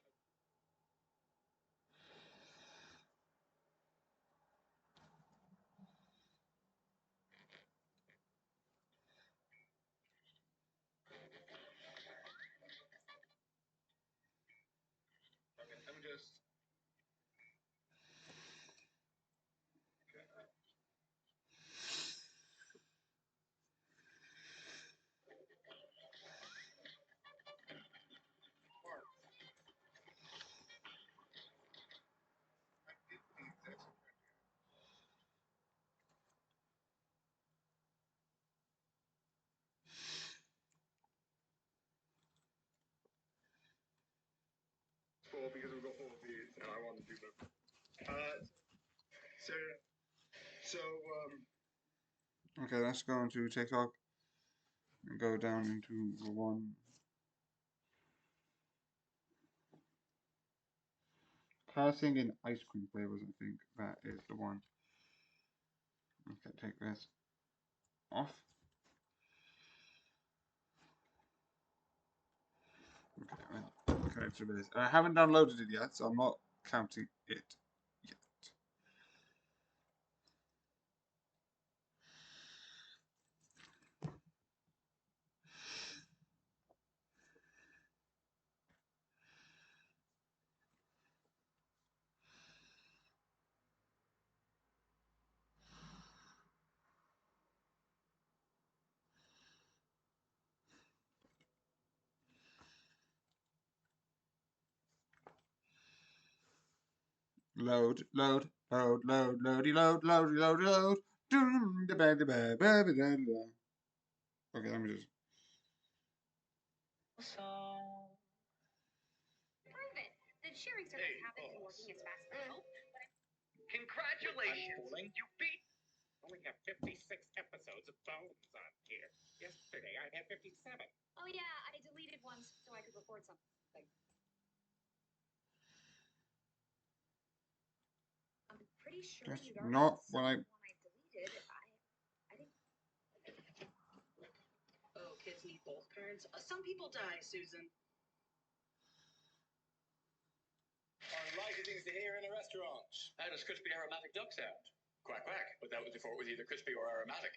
Speaker 6: Okay, let me just. Well, because we've got all of these, and I want to do them.
Speaker 1: Okay, let's go into TikTok and go down into the one. Passing in ice cream flavors, I think that is the one. Okay, take this off. Okay, so this. I haven't downloaded it yet, so I'm not counting it yet. Load, load, load, load, loady, load, load, load, load. Okay, let me just.
Speaker 5: Prove it. The sharing service haven't been working as fast as hoped.
Speaker 10: Congratulations! You beat. Only have 56 episodes of Bones on here. Yesterday I had 57.
Speaker 5: Oh yeah, I deleted ones so I could record something. I'm pretty sure
Speaker 1: That's
Speaker 5: you'd already
Speaker 1: not
Speaker 5: saw
Speaker 1: what I.
Speaker 5: the one I deleted. I think.
Speaker 11: Oh, kids need both parents. Some people die, Susan.
Speaker 10: Unlikely things to hear in a restaurant. How does crispy aromatic duck sound? Quack quack, but that was before it was either crispy or aromatic.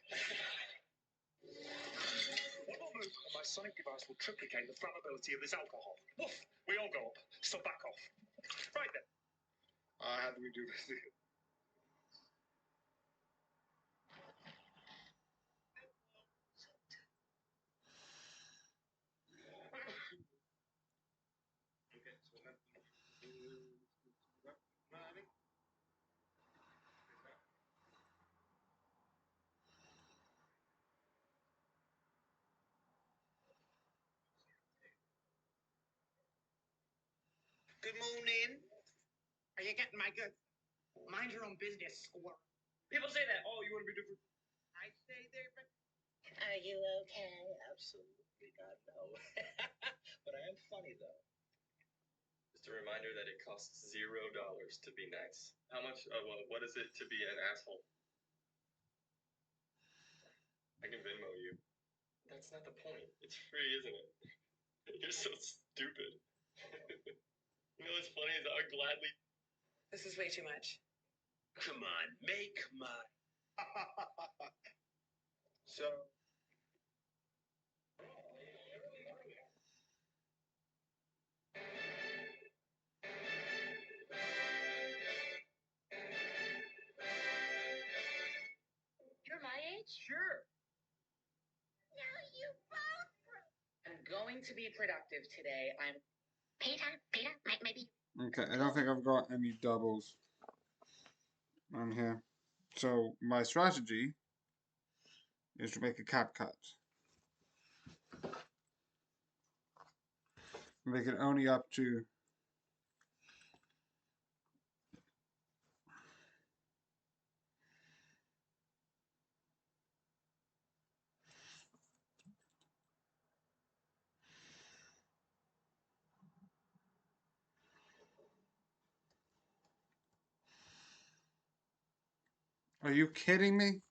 Speaker 10: One more move and my sonic device will triplicate the flammability of this alcohol. Woof! We all go up, so back off. Right then.
Speaker 6: How do we do this?
Speaker 11: Good morning. Are you getting my good? Mind your own business, squirrel. People say that. Oh, you want to be different? I say different. Are you okay? Absolutely not, no. But I am funny, though.
Speaker 12: Just a reminder that it costs $0 to be nice. How much? What is it to be an asshole? I can Venmo you. That's not the point. It's free, isn't it? You're so stupid. You know what's funny is I would gladly.
Speaker 4: This is way too much.
Speaker 10: Come on, make my.
Speaker 6: So.
Speaker 5: You're my age?
Speaker 11: Sure.
Speaker 5: No, you both.
Speaker 11: I'm going to be productive today. I'm.
Speaker 5: Peter, maybe.
Speaker 1: Okay, I don't think I've got any doubles on here. So my strategy is to make a cap cut. Make it only up to. Are you kidding me?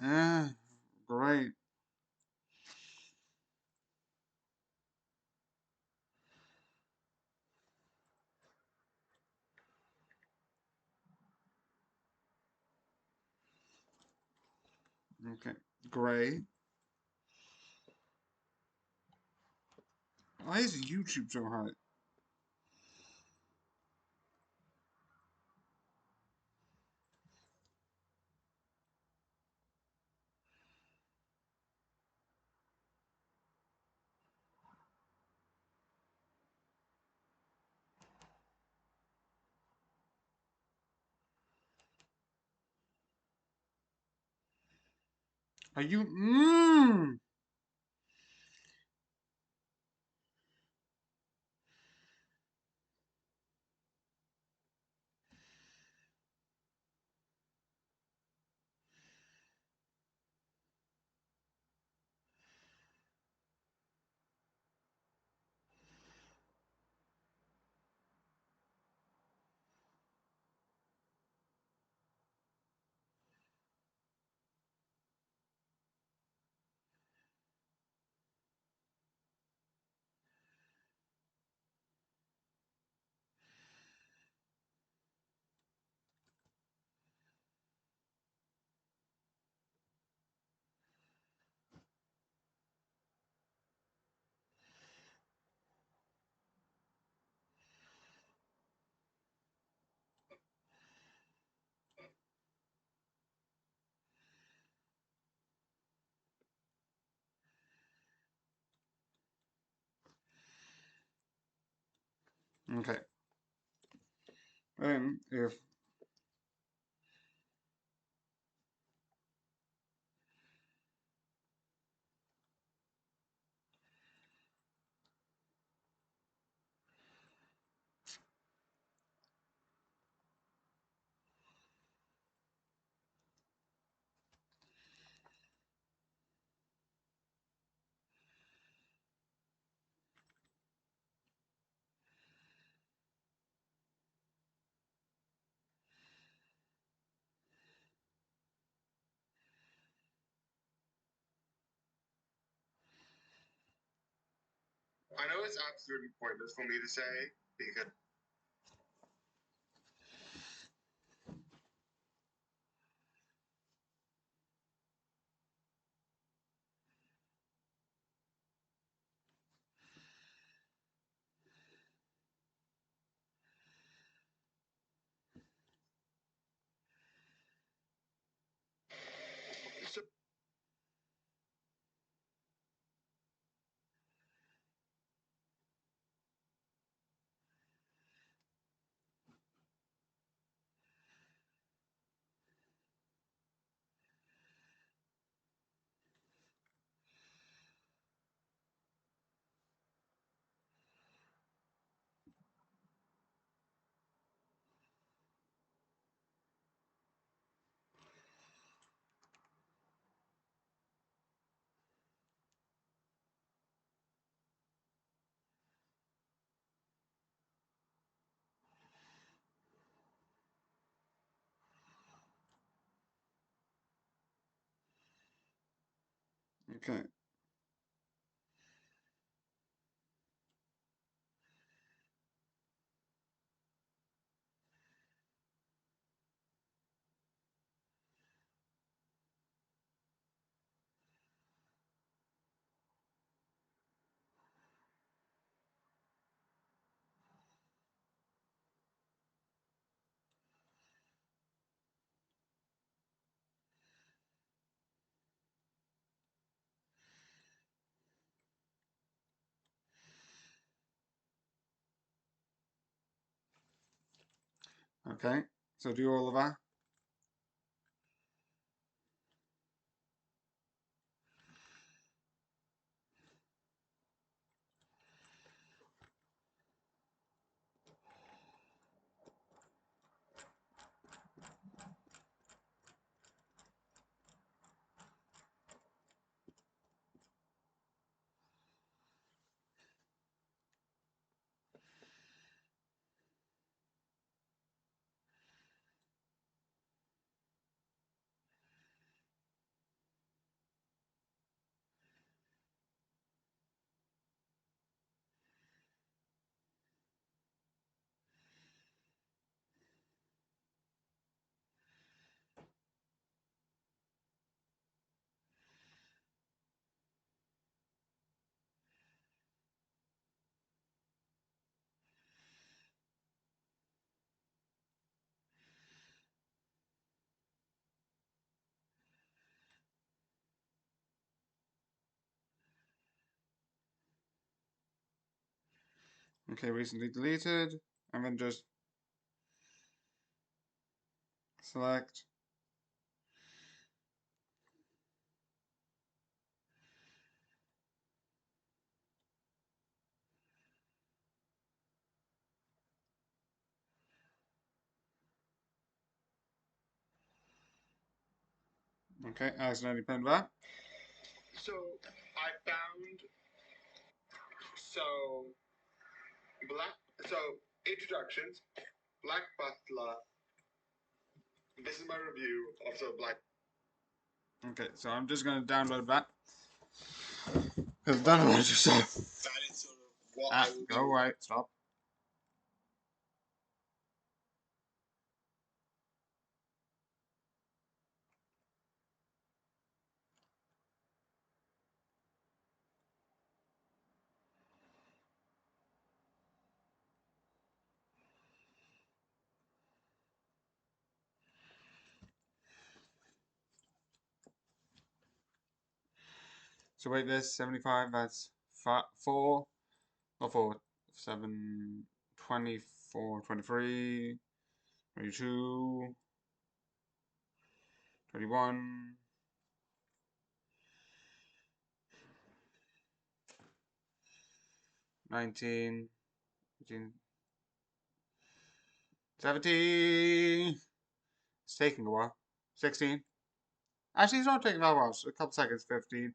Speaker 1: Ah, great. Okay, gray. Why is YouTube so hard? Are you? Okay. Then if
Speaker 6: I know it's absolutely pointless for me to say because so
Speaker 1: okay. Okay. So do all of that. Okay, recently deleted, and then just select. Okay, accidentally pinned that.
Speaker 6: so I found so black so introductions, Black Butler. This is my review of the Black.
Speaker 1: Okay, so I'm just gonna download that. Because don't know what you said.
Speaker 6: That is sort of what I will
Speaker 1: Go
Speaker 6: do.
Speaker 1: away, stop. So wait, there's 75, that's 4, not 4, 7, 24, 23, 22, 21, 19, 18, 17. It's taking a while. 16. Actually, it's not taking that while. It's a couple seconds. 15.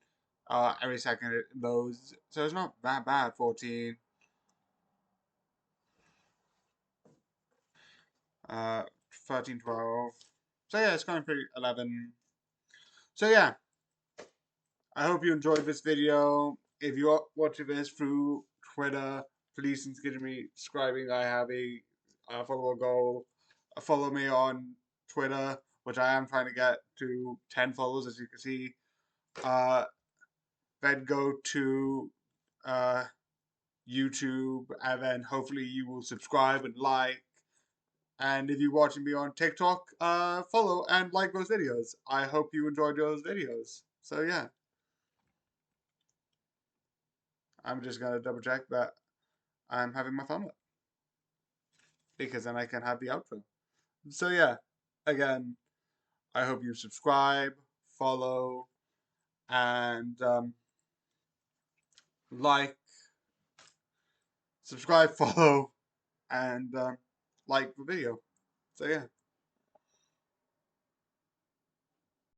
Speaker 1: Every second it loads. So it's not that bad. 14. 13, 12. So yeah, it's going pretty. 11. So yeah. I hope you enjoyed this video. If you're watching this through Twitter, please consider me subscribing. I have a follower goal. Follow me on Twitter, which I am trying to get to 10 followers, as you can see. Then go to YouTube, and then hopefully you will subscribe and like. And if you're watching me on TikTok, follow and like those videos. I hope you enjoyed those videos. So yeah. I'm just going to double check that I'm having my thumb up, because then I can have the outro. So yeah, again, I hope you subscribe, follow, and like, subscribe, follow, and like the video. So yeah.